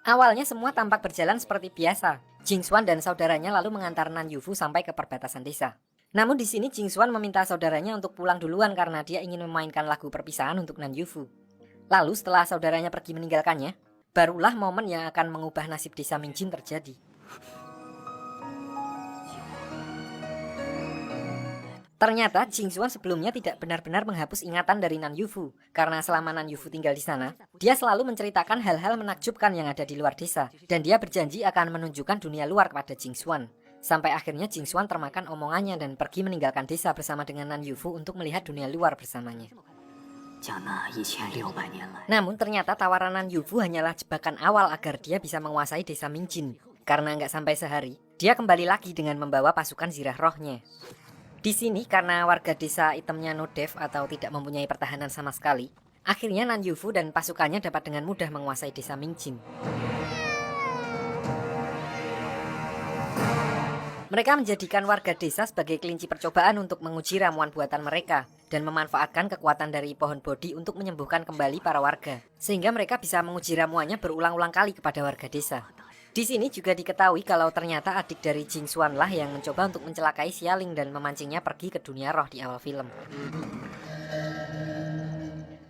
[SPEAKER 1] Awalnya semua tampak berjalan seperti biasa. Jing Xuan dan saudaranya lalu mengantar Nan Yufu sampai ke perbatasan desa. Namun di sini Jing Xuan meminta saudaranya untuk pulang duluan karena dia ingin memainkan lagu perpisahan untuk Nan Yufu. Lalu setelah saudaranya pergi meninggalkannya, barulah momen yang akan mengubah nasib desa Mingjin terjadi. Ternyata Jing Xuan sebelumnya tidak benar-benar menghapus ingatan dari Nan Yufu, karena selama Nan Yufu tinggal di sana, dia selalu menceritakan hal-hal menakjubkan yang ada di luar desa, dan dia berjanji akan menunjukkan dunia luar kepada Jing Xuan. Sampai akhirnya Jing Xuan termakan omongannya dan pergi meninggalkan desa bersama dengan Nan Yufu untuk melihat dunia luar bersamanya. Namun ternyata tawaran Nan Yufu hanyalah jebakan awal agar dia bisa menguasai desa Mingjin. Karena nggak sampai sehari, dia kembali lagi dengan membawa pasukan Zirah Rohnya. Di sini karena warga desa itemnya no def atau tidak mempunyai pertahanan sama sekali, akhirnya Nan Yufu dan pasukannya dapat dengan mudah menguasai desa Mingjin. Mereka menjadikan warga desa sebagai kelinci percobaan untuk menguji ramuan buatan mereka dan memanfaatkan kekuatan dari pohon bodhi untuk menyembuhkan kembali para warga, sehingga mereka bisa menguji ramuannya berulang-ulang kali kepada warga desa. Di sini juga diketahui kalau ternyata adik dari Jing Xuan lah yang mencoba untuk mencelakai Xialing dan memancingnya pergi ke dunia roh di awal film.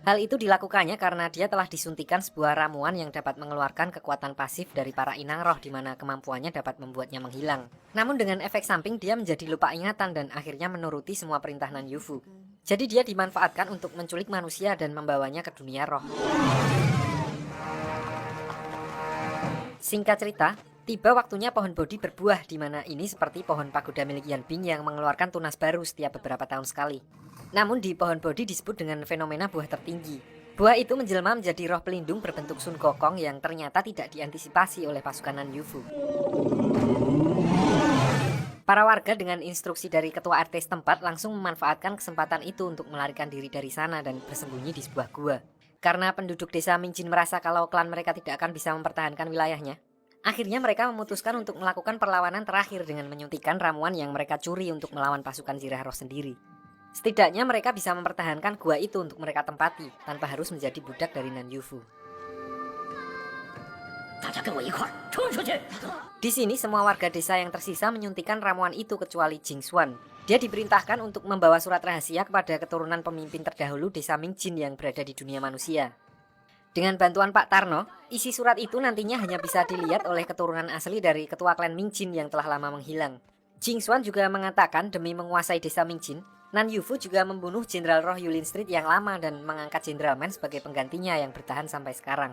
[SPEAKER 1] Hal itu dilakukannya karena dia telah disuntikan sebuah ramuan yang dapat mengeluarkan kekuatan pasif dari para inang roh di mana kemampuannya dapat membuatnya menghilang. Namun dengan efek samping dia menjadi lupa ingatan dan akhirnya menuruti semua perintah Nan Yufu. Jadi dia dimanfaatkan untuk menculik manusia dan membawanya ke dunia roh. Singkat cerita, tiba waktunya pohon Bodhi berbuah, di mana ini seperti pohon pagoda milik Yanbing yang mengeluarkan tunas baru setiap beberapa tahun sekali. Namun di pohon Bodhi disebut dengan fenomena buah tertinggi. Buah itu menjelma menjadi roh pelindung berbentuk Sun Gokong yang ternyata tidak diantisipasi oleh pasukan Nan Yufu. Para warga dengan instruksi dari ketua RT setempat langsung memanfaatkan kesempatan itu untuk melarikan diri dari sana dan bersembunyi di sebuah gua. Karena penduduk desa Mingjin merasa kalau klan mereka tidak akan bisa mempertahankan wilayahnya, akhirnya mereka memutuskan untuk melakukan perlawanan terakhir dengan menyuntikkan ramuan yang mereka curi untuk melawan pasukan Zirah Roh sendiri. Setidaknya mereka bisa mempertahankan gua itu untuk mereka tempati tanpa harus menjadi budak dari Nan Yufu. Di sini semua warga desa yang tersisa menyuntikkan ramuan itu kecuali Jing Xuan. Dia diperintahkan untuk membawa surat rahasia kepada keturunan pemimpin terdahulu desa Mingjin yang berada di dunia manusia. Dengan bantuan Pak Tarno, isi surat itu nantinya hanya bisa dilihat oleh keturunan asli dari ketua klan Mingjin yang telah lama menghilang. Jing Xuan juga mengatakan demi menguasai desa Mingjin, Nan Yufu juga membunuh Jenderal Roh Yulin Street yang lama dan mengangkat Jenderal Man sebagai penggantinya yang bertahan sampai sekarang.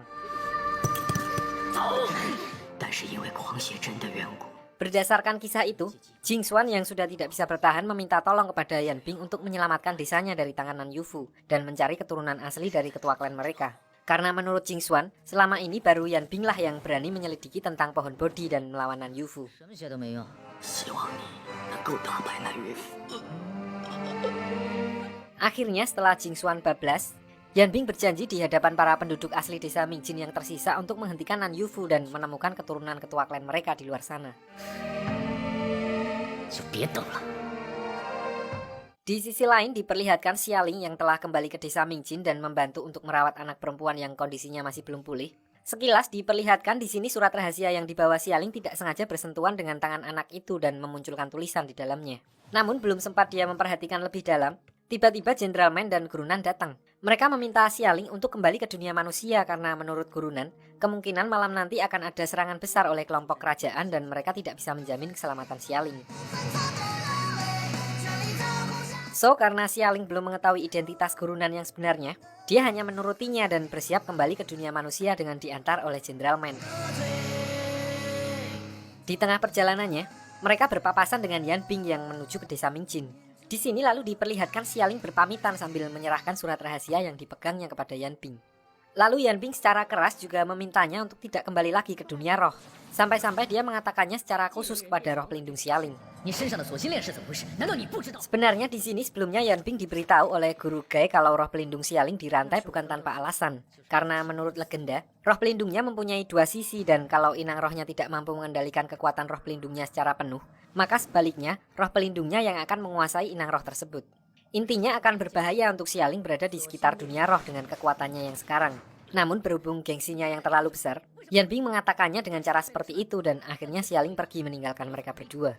[SPEAKER 1] Berdasarkan kisah itu, Jing Xuan yang sudah tidak bisa bertahan meminta tolong kepada Yanbing untuk menyelamatkan desanya dari tangan Nan Yufu dan mencari keturunan asli dari ketua klan mereka. Karena menurut Jing Xuan, selama ini baru Yanbing lah yang berani menyelidiki tentang pohon Bodhi dan melawan Nan Yufu. Akhirnya setelah Jing Xuan bablas, Yanbing berjanji di hadapan para penduduk asli desa Mingjin yang tersisa untuk menghentikan Nan Yufu dan menemukan keturunan ketua klan mereka di luar sana. Di sisi lain diperlihatkan Xialing yang telah kembali ke desa Mingjin dan membantu untuk merawat anak perempuan yang kondisinya masih belum pulih. Sekilas diperlihatkan di sini surat rahasia yang dibawa Xialing tidak sengaja bersentuhan dengan tangan anak itu dan memunculkan tulisan di dalamnya. Namun belum sempat dia memperhatikan lebih dalam, tiba-tiba Jenderal Man dan Gurunan datang. Mereka meminta Xialing untuk kembali ke dunia manusia karena menurut Gurunan, kemungkinan malam nanti akan ada serangan besar oleh kelompok kerajaan dan mereka tidak bisa menjamin keselamatan Xialing. So, karena Xialing belum mengetahui identitas Gurunan yang sebenarnya, dia hanya menurutinya dan bersiap kembali ke dunia manusia dengan diantar oleh Jenderal Man. Di tengah perjalanannya, mereka berpapasan dengan Yanbing yang menuju ke desa Mingjin. Di sini lalu diperlihatkan Xialing berpamitan sambil menyerahkan surat rahasia yang dipegangnya kepada Yanbing. Lalu Yanbing secara keras juga memintanya untuk tidak kembali lagi ke dunia roh. Sampai-sampai dia mengatakannya secara khusus kepada roh pelindung Xialing. Sebenarnya di sini sebelumnya Yanbing diberitahu oleh Guru Gai kalau roh pelindung Xialing dirantai bukan tanpa alasan. Karena menurut legenda, roh pelindungnya mempunyai dua sisi dan kalau inang rohnya tidak mampu mengendalikan kekuatan roh pelindungnya secara penuh, maka sebaliknya roh pelindungnya yang akan menguasai inang roh tersebut. Intinya akan berbahaya untuk Xialing berada di sekitar dunia roh dengan kekuatannya yang sekarang. Namun berhubung gengsinya yang terlalu besar, Yanbing mengatakannya dengan cara seperti itu dan akhirnya Xialing pergi meninggalkan mereka berdua.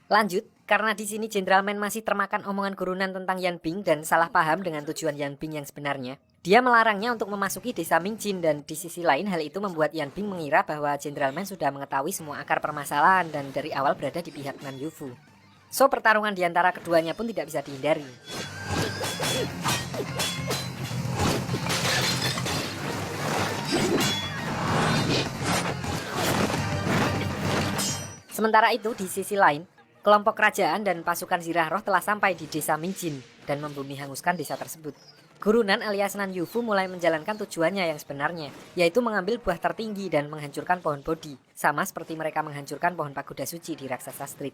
[SPEAKER 1] Lanjut, karena di sini Jenderal Man masih termakan omongan Gurunan tentang Yanbing dan salah paham dengan tujuan Yanbing yang sebenarnya, dia melarangnya untuk memasuki desa Mingjin dan di sisi lain hal itu membuat Yanbing mengira bahwa Jenderal Man sudah mengetahui semua akar permasalahan dan dari awal berada di pihak Nan Yufu. So, pertarungan di antara keduanya pun tidak bisa dihindari. Sementara itu di sisi lain, kelompok kerajaan dan pasukan Zirah Roh telah sampai di desa Mingjin dan membumi hanguskan desa tersebut. Gurunan alias Nan Yufu mulai menjalankan tujuannya yang sebenarnya, yaitu mengambil buah tertinggi dan menghancurkan pohon Bodhi, sama seperti mereka menghancurkan pohon pagoda suci di Raksasa Street.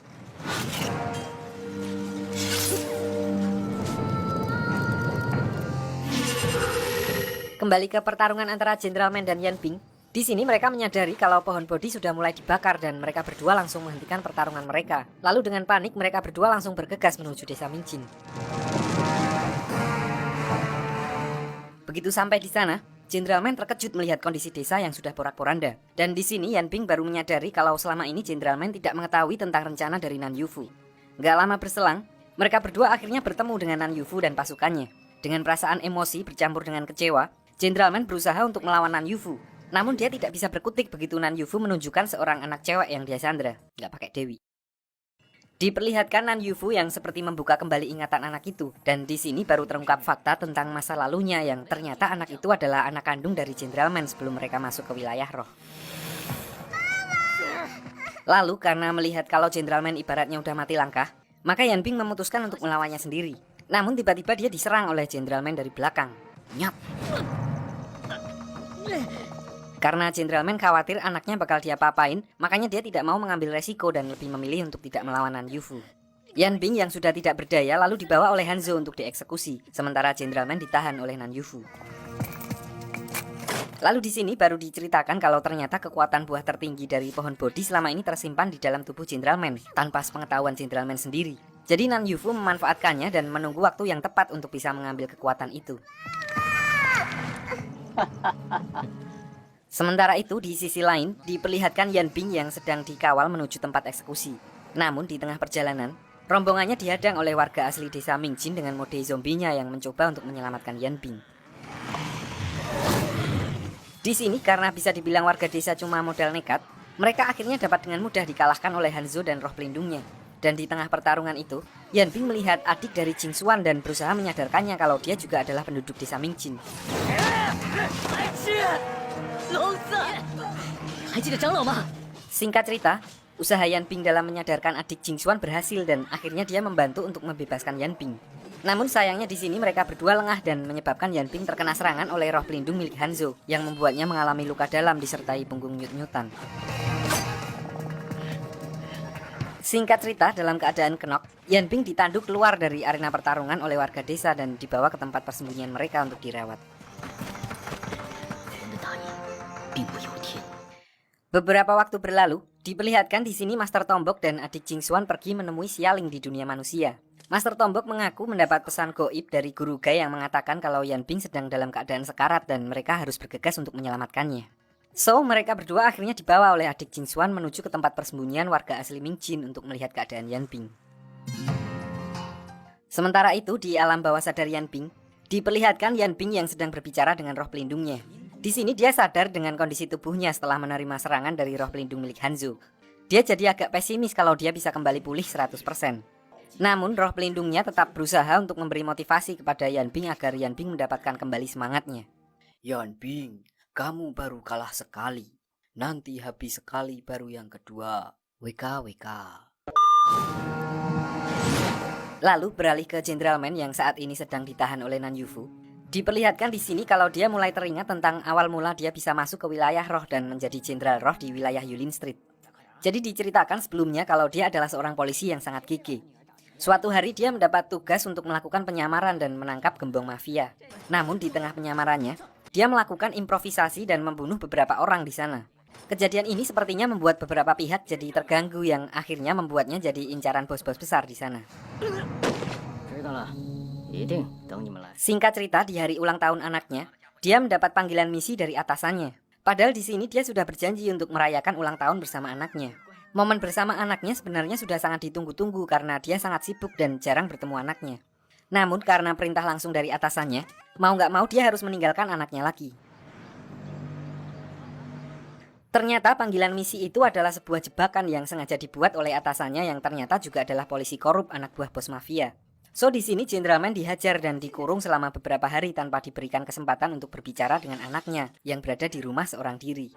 [SPEAKER 1] Kembali ke pertarungan antara Jenderal Man dan Yanbing. Di sini mereka menyadari kalau pohon Bodhi sudah mulai dibakar dan mereka berdua langsung menghentikan pertarungan mereka. Lalu dengan panik mereka berdua langsung bergegas menuju desa Mingjin. Begitu sampai di sana, Jenderal Man terkejut melihat kondisi desa yang sudah porak-poranda. Dan di sini Yanbing baru menyadari kalau selama ini Jenderal Man tidak mengetahui tentang rencana dari Nan Yufu. Gak lama berselang, mereka berdua akhirnya bertemu dengan Nan Yufu dan pasukannya. Dengan perasaan emosi bercampur dengan kecewa, Jenderal Man berusaha untuk melawan Nan Yufu. Namun dia tidak bisa berkutik begitu Nan Yufu menunjukkan seorang anak cewek yang dia sandra, nggak pakai Dewi. Diperlihatkan Nan Yufu yang seperti membuka kembali ingatan anak itu, dan di sini baru terungkap fakta tentang masa lalunya yang ternyata anak itu adalah anak kandung dari Jenderal Man sebelum mereka masuk ke wilayah roh. Lalu karena melihat kalau Jenderal Man ibaratnya udah mati langkah, maka Yan Bing memutuskan untuk melawannya sendiri. Namun tiba-tiba dia diserang oleh Jenderal Man dari belakang. Nyat. Karena Jenderal Man khawatir anaknya bakal diapa-apain, makanya dia tidak mau mengambil resiko dan lebih memilih untuk tidak melawan Nan Yufu. Yan Bing yang sudah tidak berdaya lalu dibawa oleh Hanzo untuk dieksekusi, sementara Jenderal Man ditahan oleh Nan Yufu. Lalu di sini baru diceritakan kalau ternyata kekuatan buah tertinggi dari pohon Bodhi selama ini tersimpan di dalam tubuh Jenderal Man tanpa sepengetahuan Jenderal Man sendiri. Jadi Nan Yufu memanfaatkannya dan menunggu waktu yang tepat untuk bisa mengambil kekuatan itu. Sementara itu di sisi lain diperlihatkan Yan Bing yang sedang dikawal menuju tempat eksekusi. Namun di tengah perjalanan, rombongannya dihadang oleh warga asli desa Mingjin dengan mode zombinya yang mencoba untuk menyelamatkan Yan Bing. Di sini karena bisa dibilang warga desa cuma modal nekat, mereka akhirnya dapat dengan mudah dikalahkan oleh Hanzo dan roh pelindungnya. Dan di tengah pertarungan itu, Yan Bing melihat adik dari Jing Xuan dan berusaha menyadarkannya kalau dia juga adalah penduduk desa Mingjin. Singkat cerita, usaha Yan Bing dalam menyadarkan adik Jing Xuan berhasil dan akhirnya dia membantu untuk membebaskan Yan Bing. Namun sayangnya di sini mereka berdua lengah dan menyebabkan Yan Bing terkena serangan oleh roh pelindung milik Hanzo yang membuatnya mengalami luka dalam disertai punggung nyut-nyutan. Singkat cerita, dalam keadaan kenok, Yan Bing ditanduk keluar dari arena pertarungan oleh warga desa dan dibawa ke tempat persembunyian mereka untuk dirawat. Beberapa waktu berlalu, diperlihatkan di sini Master Tombok dan adik Jing Xuan pergi menemui Xialing di dunia manusia. Master Tombok mengaku mendapat pesan goib dari Guru Gai yang mengatakan kalau Yan Bing sedang dalam keadaan sekarat dan mereka harus bergegas untuk menyelamatkannya. So, mereka berdua akhirnya dibawa oleh adik Jing Xuan menuju ke tempat persembunyian warga asli Mingjin untuk melihat keadaan Yan Bing. Sementara itu, di alam bawah sadar Yan Bing, diperlihatkan Yan Bing yang sedang berbicara dengan roh pelindungnya. Di sini dia sadar dengan kondisi tubuhnya setelah menerima serangan dari roh pelindung milik Hanzo. Dia jadi agak pesimis kalau dia bisa kembali pulih 100%. Namun roh pelindungnya tetap berusaha untuk memberi motivasi kepada Yan Bing agar Yan Bing mendapatkan kembali semangatnya.
[SPEAKER 4] Yan Bing, kamu baru kalah sekali. Nanti habis sekali baru yang kedua. WK.
[SPEAKER 1] Lalu beralih ke Jenderal Man yang saat ini sedang ditahan oleh Nan Yufu. Diperlihatkan di sini kalau dia mulai teringat tentang awal mula dia bisa masuk ke wilayah roh dan menjadi jenderal roh di wilayah Yulin Street. Jadi diceritakan sebelumnya kalau dia adalah seorang polisi yang sangat gigih. Suatu hari dia mendapat tugas untuk melakukan penyamaran dan menangkap gembong mafia. Namun di tengah penyamarannya, dia melakukan improvisasi dan membunuh beberapa orang di sana. Kejadian ini sepertinya membuat beberapa pihak jadi terganggu yang akhirnya membuatnya jadi incaran bos-bos besar di sana. Singkat cerita, di hari ulang tahun anaknya, dia mendapat panggilan misi dari atasannya. Padahal di sini dia sudah berjanji untuk merayakan ulang tahun bersama anaknya. Momen bersama anaknya sebenarnya sudah sangat ditunggu-tunggu karena dia sangat sibuk dan jarang bertemu anaknya. Namun karena perintah langsung dari atasannya, mau nggak mau dia harus meninggalkan anaknya lagi. Ternyata panggilan misi itu adalah sebuah jebakan yang sengaja dibuat oleh atasannya yang ternyata juga adalah polisi korup anak buah bos mafia. So di sini Jenderal Man dihajar dan dikurung selama beberapa hari tanpa diberikan kesempatan untuk berbicara dengan anaknya yang berada di rumah seorang diri.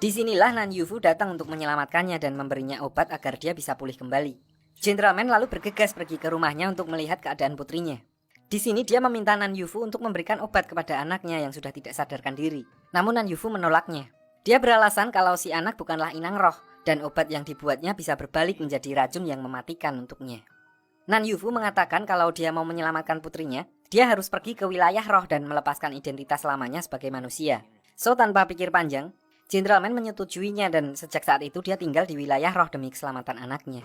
[SPEAKER 1] Disinilah Nan Yufu datang untuk menyelamatkannya dan memberinya obat agar dia bisa pulih kembali. Jenderal Man lalu bergegas pergi ke rumahnya untuk melihat keadaan putrinya. Di sini dia meminta Nan Yufu untuk memberikan obat kepada anaknya yang sudah tidak sadarkan diri. Namun Nan Yufu menolaknya. Dia beralasan kalau si anak bukanlah inang roh dan obat yang dibuatnya bisa berbalik menjadi racun yang mematikan untuknya. Nan Yufu mengatakan kalau dia mau menyelamatkan putrinya, dia harus pergi ke wilayah roh dan melepaskan identitas lamanya sebagai manusia. So tanpa pikir panjang, Jenderal Man menyetujuinya dan sejak saat itu dia tinggal di wilayah roh demi keselamatan anaknya.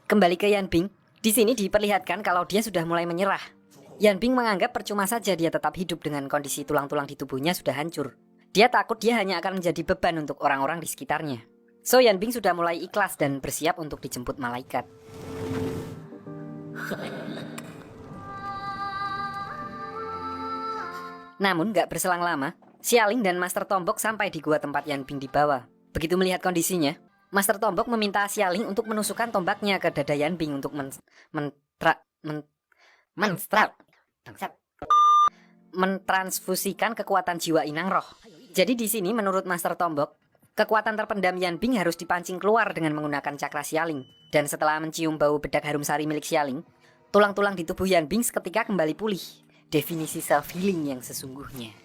[SPEAKER 1] Kembali ke Yan Bing, di sini diperlihatkan kalau dia sudah mulai menyerah. Yan Bing menganggap percuma saja dia tetap hidup dengan kondisi tulang-tulang di tubuhnya sudah hancur. Dia takut dia hanya akan menjadi beban untuk orang-orang di sekitarnya. So Yanbing sudah mulai ikhlas dan bersiap untuk dijemput malaikat. Namun gak berselang lama, Xialing dan Master Tombok sampai di gua tempat Yanbing dibawa. Begitu melihat kondisinya, Master Tombok meminta Xialing untuk menusukkan tombaknya ke dada Yanbing untuk mentransfusikan kekuatan jiwa inang roh. Jadi di sini menurut Master Tombok, kekuatan terpendam Yanbing harus dipancing keluar dengan menggunakan cakra Xialing. Dan setelah mencium bau bedak harum sari milik Xialing, tulang-tulang di tubuh Yanbing seketika kembali pulih. Definisi self-healing yang sesungguhnya.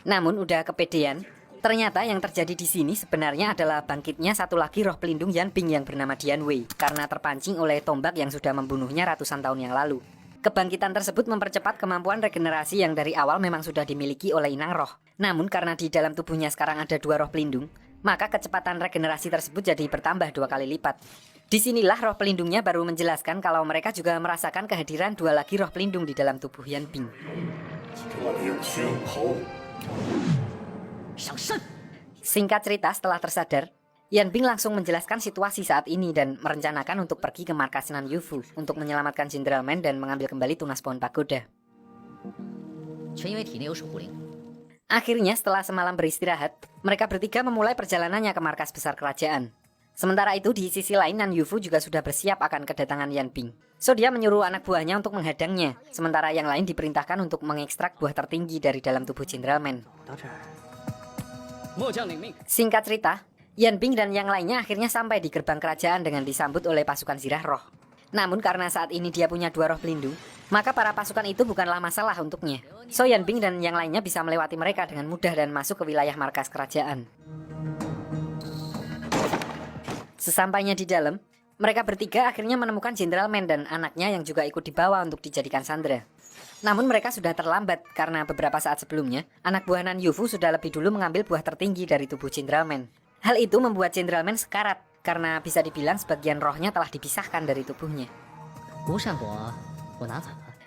[SPEAKER 1] Namun udah kepedean, ternyata yang terjadi di sini sebenarnya adalah bangkitnya satu lagi roh pelindung Yanbing yang bernama Dian Wei karena terpancing oleh tombak yang sudah membunuhnya ratusan tahun yang lalu. Kebangkitan tersebut mempercepat kemampuan regenerasi yang dari awal memang sudah dimiliki oleh inang roh. Namun karena di dalam tubuhnya sekarang ada 2 roh pelindung, maka kecepatan regenerasi tersebut jadi bertambah 2 kali lipat. Disinilah roh pelindungnya baru menjelaskan kalau mereka juga merasakan kehadiran 2 lagi roh pelindung di dalam tubuh Yanbing. Singkat cerita, setelah tersadar, Yanbing langsung menjelaskan situasi saat ini dan merencanakan untuk pergi ke markas Nan Yufu untuk menyelamatkan Jenderal Men dan mengambil kembali tunas pohon pagoda. Akhirnya setelah semalam beristirahat, mereka bertiga memulai perjalanannya ke markas besar kerajaan. Sementara itu di sisi lain Nan Yufu juga sudah bersiap akan kedatangan Yanbing. So dia menyuruh anak buahnya untuk menghadangnya, sementara yang lain diperintahkan untuk mengekstrak buah tertinggi dari dalam tubuh Jenderal Men. Singkat cerita, Yanbing dan yang lainnya akhirnya sampai di gerbang kerajaan dengan disambut oleh pasukan Zirah Roh. Namun karena saat ini dia punya 2 roh pelindung, maka para pasukan itu bukanlah masalah untuknya. So Yanbing dan yang lainnya bisa melewati mereka dengan mudah dan masuk ke wilayah markas kerajaan. Sesampainya di dalam, mereka bertiga akhirnya menemukan Jenderal Men dan anaknya yang juga ikut dibawa untuk dijadikan sandera. Namun mereka sudah terlambat karena beberapa saat sebelumnya, anak buah Nan Yufu sudah lebih dulu mengambil buah tertinggi dari tubuh Jenderal Men. Hal itu membuat Jenderal Men sekarat karena bisa dibilang sebagian rohnya telah dipisahkan dari tubuhnya.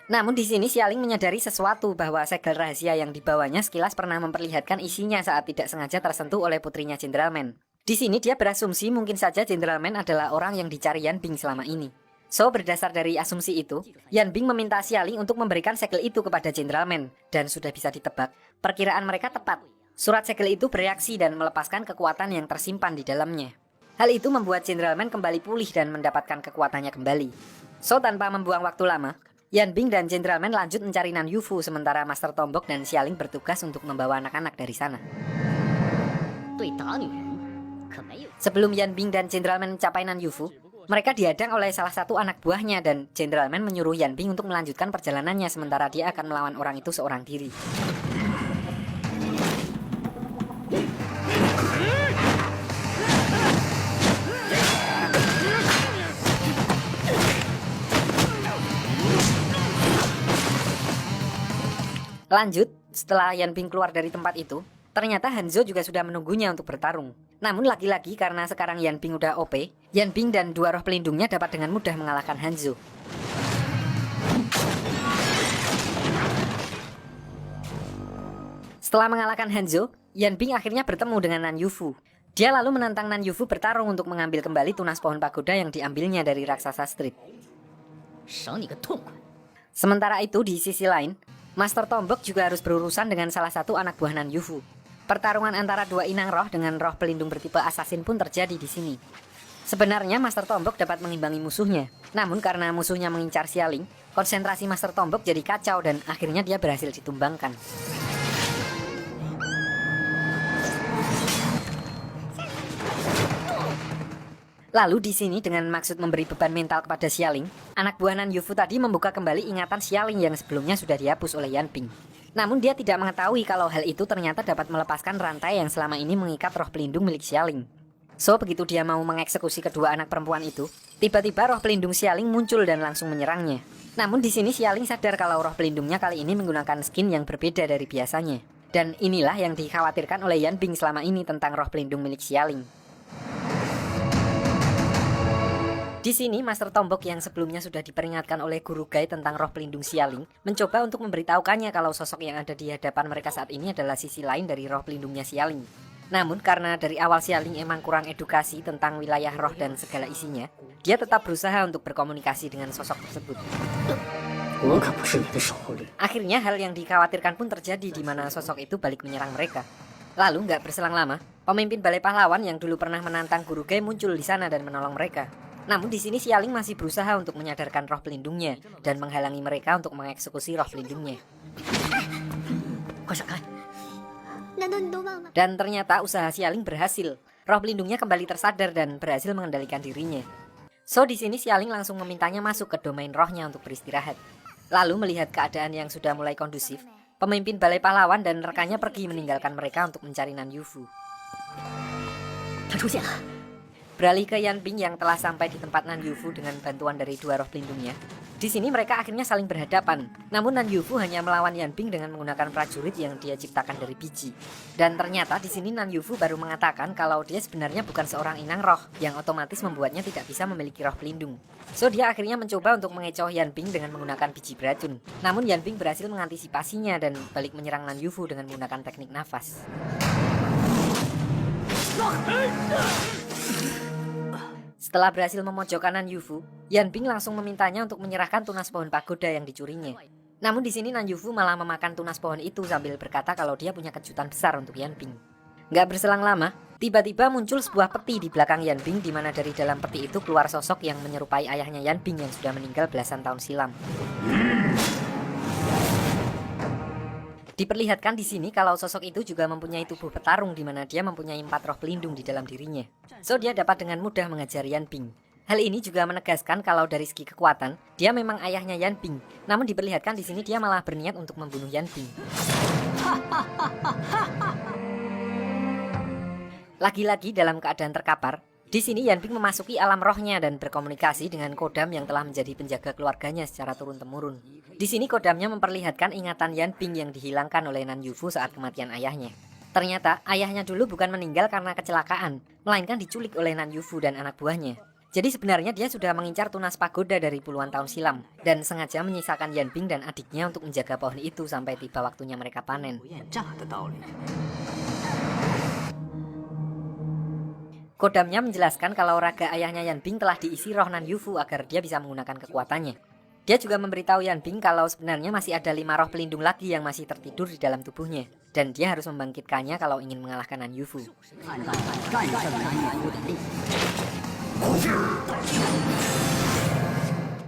[SPEAKER 1] Namun di sini Xialing menyadari sesuatu bahwa segel rahasia yang dibawanya sekilas pernah memperlihatkan isinya saat tidak sengaja tersentuh oleh putrinya Jenderal Men. Di sini dia berasumsi mungkin saja Jenderal Men adalah orang yang dicari Yanbing selama ini. So berdasar dari asumsi itu, Yanbing meminta Xialing untuk memberikan segel itu kepada Jenderal Men. Dan sudah bisa ditebak, perkiraan mereka tepat. Surat segel itu bereaksi dan melepaskan kekuatan yang tersimpan di dalamnya. Hal itu membuat Jenderal Men kembali pulih dan mendapatkan kekuatannya kembali. So tanpa membuang waktu lama, Yanbing dan Jenderal Men lanjut mencari Nan Yufu sementara Master Tombok dan Xialing bertugas untuk membawa anak-anak dari sana. Sebelum Yanbing dan Jenderal Men mencapai Nan Yufu, mereka dihadang oleh salah satu anak buahnya dan Jenderal Men menyuruh Yanbing untuk melanjutkan perjalanannya sementara dia akan melawan orang itu seorang diri. Lanjut, setelah Yanbing keluar dari tempat itu, ternyata Hanzo juga sudah menunggunya untuk bertarung. Namun lagi-lagi karena sekarang Yanbing udah OP, Yanbing dan 2 roh pelindungnya dapat dengan mudah mengalahkan Hanzo. Setelah mengalahkan Hanzo, Yanbing akhirnya bertemu dengan Nan Yufu. Dia lalu menantang Nan Yufu bertarung untuk mengambil kembali tunas pohon pagoda yang diambilnya dari raksasa Street. Sementara itu di sisi lain, Master Tombok juga harus berurusan dengan salah satu anak buah Nan Yufu. Pertarungan antara 2 inang roh dengan roh pelindung bertipe assassin pun terjadi di sini. Sebenarnya Master Tombok dapat mengimbangi musuhnya, namun karena musuhnya mengincar Xialing, konsentrasi Master Tombok jadi kacau dan akhirnya dia berhasil ditumbangkan. Lalu di sini dengan maksud memberi beban mental kepada Xialing, anak buah Nan Yufu tadi membuka kembali ingatan Xialing yang sebelumnya sudah dihapus oleh Yanbing. Namun dia tidak mengetahui kalau hal itu ternyata dapat melepaskan rantai yang selama ini mengikat roh pelindung milik Xialing. So begitu dia mau mengeksekusi kedua anak perempuan itu, tiba-tiba roh pelindung Xialing muncul dan langsung menyerangnya. Namun di sini Xialing sadar kalau roh pelindungnya kali ini menggunakan skin yang berbeda dari biasanya. Dan inilah yang dikhawatirkan oleh Yanbing selama ini tentang roh pelindung milik Xialing. Di sini Master Tombok yang sebelumnya sudah diperingatkan oleh Guru Gai tentang roh pelindung Xialing mencoba untuk memberitahukannya kalau sosok yang ada di hadapan mereka saat ini adalah sisi lain dari roh pelindungnya Xialing. Namun karena dari awal Xialing emang kurang edukasi tentang wilayah roh dan segala isinya, dia tetap berusaha untuk berkomunikasi dengan sosok tersebut. Akhirnya hal yang dikhawatirkan pun terjadi di mana sosok itu balik menyerang mereka. Lalu nggak berselang lama, pemimpin Balai Pahlawan yang dulu pernah menantang Guru Gai muncul di sana dan menolong mereka. Namun di sini Xialing masih berusaha untuk menyadarkan roh pelindungnya dan menghalangi mereka untuk mengeksekusi roh pelindungnya. Dan ternyata usaha Xialing berhasil. Roh pelindungnya kembali tersadar dan berhasil mengendalikan dirinya. So di sini Xialing langsung memintanya masuk ke domain rohnya untuk beristirahat. Lalu melihat keadaan yang sudah mulai kondusif, pemimpin Balai Pahlawan dan rekannya pergi meninggalkan mereka untuk mencari Nan Yufu. Beralih ke Yan Bing yang telah sampai di tempat Nan Yufu dengan bantuan dari dua roh pelindungnya. Di sini mereka akhirnya saling berhadapan. Namun Nan Yufu hanya melawan Yan Bing dengan menggunakan prajurit yang dia ciptakan dari biji. Dan ternyata di sini Nan Yufu baru mengatakan kalau dia sebenarnya bukan seorang inang roh, yang otomatis membuatnya tidak bisa memiliki roh pelindung. So dia akhirnya mencoba untuk mengecoh Yan Bing dengan menggunakan biji beracun. Namun Yan Bing berhasil mengantisipasinya dan balik menyerang Nan Yufu dengan menggunakan teknik nafas. Setelah berhasil memojokkan Nan Yufu, Yan Bing langsung memintanya untuk menyerahkan tunas pohon pagoda yang dicurinya. Namun di sini Nan Yufu malah memakan tunas pohon itu sambil berkata kalau dia punya kejutan besar untuk Yan Bing. Gak berselang lama, tiba-tiba muncul sebuah peti di belakang Yan Bing di mana dari dalam peti itu keluar sosok yang menyerupai ayahnya Yan Bing yang sudah meninggal belasan tahun silam. Diperlihatkan di sini kalau sosok itu juga mempunyai tubuh petarung di mana dia mempunyai 4 roh pelindung di dalam dirinya. So dia dapat dengan mudah mengejar Yan Bing. Hal ini juga menegaskan kalau dari segi kekuatan, dia memang ayahnya Yan Bing. Namun diperlihatkan di sini dia malah berniat untuk membunuh Yan Bing. Lagi-lagi dalam keadaan terkapar, di sini Yan Bing memasuki alam rohnya dan berkomunikasi dengan Kodam yang telah menjadi penjaga keluarganya secara turun-temurun. Di sini Kodamnya memperlihatkan ingatan Yan Bing yang dihilangkan oleh Nan Yufu saat kematian ayahnya. Ternyata ayahnya dulu bukan meninggal karena kecelakaan, melainkan diculik oleh Nan Yufu dan anak buahnya. Jadi sebenarnya dia sudah mengincar tunas pagoda dari puluhan tahun silam dan sengaja menyisakan Yan Bing dan adiknya untuk menjaga pohon itu sampai tiba waktunya mereka panen. Kodamnya menjelaskan kalau raga ayahnya Yan Bing telah diisi roh Nan Yufu agar dia bisa menggunakan kekuatannya. Dia juga memberitahu Yan Bing kalau sebenarnya masih ada 5 roh pelindung lagi yang masih tertidur di dalam tubuhnya. Dan dia harus membangkitkannya kalau ingin mengalahkan Nan Yufu.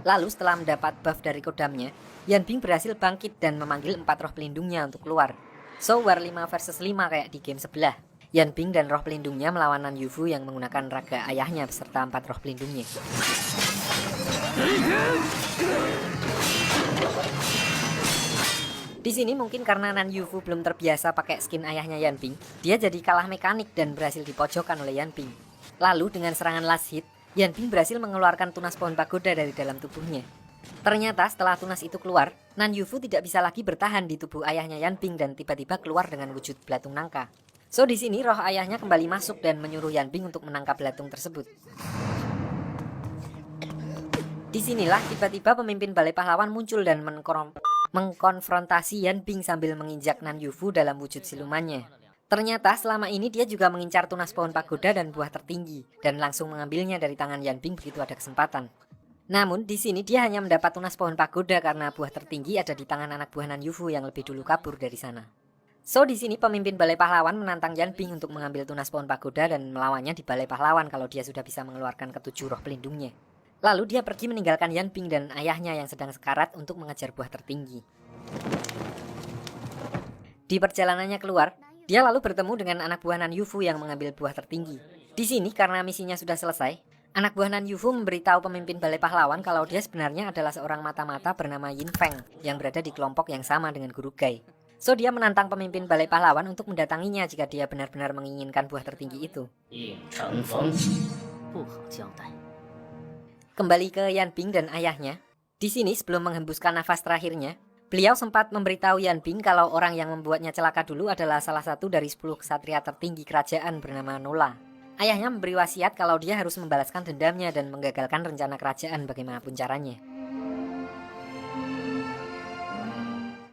[SPEAKER 1] Lalu setelah mendapat buff dari Kodamnya, Yan Bing berhasil bangkit dan memanggil 4 roh pelindungnya untuk keluar. So war 5 versus 5 kayak di game sebelah. Yan Bing dan roh pelindungnya melawan Nan Yufu yang menggunakan raga ayahnya beserta 4 roh pelindungnya. Di sini mungkin karena Nan Yufu belum terbiasa pakai skin ayahnya Yan Bing, dia jadi kalah mekanik dan berhasil dipojokkan oleh Yan Bing. Lalu dengan serangan last hit, Yan Bing berhasil mengeluarkan tunas pohon pagoda dari dalam tubuhnya. Ternyata setelah tunas itu keluar, Nan Yufu tidak bisa lagi bertahan di tubuh ayahnya Yan Bing dan tiba-tiba keluar dengan wujud belatung nangka. So di sini roh ayahnya kembali masuk dan menyuruh Yan Bing untuk menangkap belatung tersebut. Disinilah tiba-tiba pemimpin Balai Pahlawan muncul dan mengkonfrontasi Yan Bing sambil menginjak Nan Yufu dalam wujud silumannya. Ternyata selama ini dia juga mengincar tunas pohon pagoda dan buah tertinggi dan langsung mengambilnya dari tangan Yan Bing begitu ada kesempatan. Namun di sini dia hanya mendapat tunas pohon pagoda karena buah tertinggi ada di tangan anak buah Nan Yufu yang lebih dulu kabur dari sana. So di sini pemimpin Balai Pahlawan menantang Yan Bing untuk mengambil tunas pohon pagoda dan melawannya di Balai Pahlawan kalau dia sudah bisa mengeluarkan ke-7 roh pelindungnya. Lalu dia pergi meninggalkan Yan Bing dan ayahnya yang sedang sekarat untuk mengejar buah tertinggi. Di perjalanannya keluar, dia lalu bertemu dengan anak buah Nan Yufu yang mengambil buah tertinggi. Di sini karena misinya sudah selesai, anak buah Nan Yufu memberitahu pemimpin Balai Pahlawan kalau dia sebenarnya adalah seorang mata-mata bernama Yin Feng yang berada di kelompok yang sama dengan Guru Gai. So dia menantang pemimpin Balai Pahlawan untuk mendatanginya jika dia benar-benar menginginkan buah tertinggi itu. Kembali ke Yan Bing dan ayahnya. Di sini sebelum menghembuskan nafas terakhirnya, beliau sempat memberitahu Yan Bing kalau orang yang membuatnya celaka dulu adalah salah satu dari 10 ksatria tertinggi kerajaan bernama Nola. Ayahnya memberi wasiat kalau dia harus membalaskan dendamnya dan menggagalkan rencana kerajaan bagaimanapun caranya.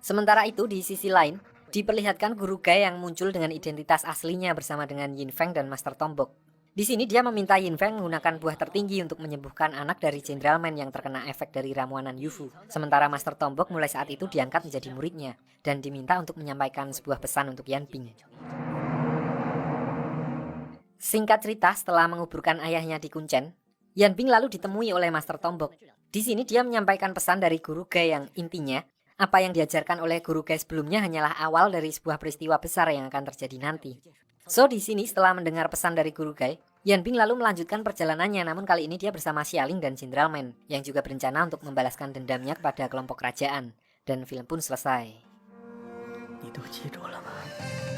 [SPEAKER 1] Sementara itu di sisi lain, diperlihatkan guru Gai yang muncul dengan identitas aslinya bersama dengan Yin Feng dan Master Tombok. Di sini dia meminta Yin Feng menggunakan buah tertinggi untuk menyembuhkan anak dari Jenderal Man yang terkena efek dari ramuanan Yufu. Sementara Master Tombok mulai saat itu diangkat menjadi muridnya dan diminta untuk menyampaikan sebuah pesan untuk Yan Bing. Singkat cerita, setelah menguburkan ayahnya di Kuncen, Yan Bing lalu ditemui oleh Master Tombok. Di sini dia menyampaikan pesan dari guru Gai yang intinya, apa yang diajarkan oleh guru Gai sebelumnya hanyalah awal dari sebuah peristiwa besar yang akan terjadi nanti. So di sini setelah mendengar pesan dari guru Gai, Yan Bing lalu melanjutkan perjalanannya, namun kali ini dia bersama Xialing dan Jenderal Man yang juga berencana untuk membalaskan dendamnya kepada kelompok kerajaan. Dan film pun selesai.
[SPEAKER 4] 你都记住了吗？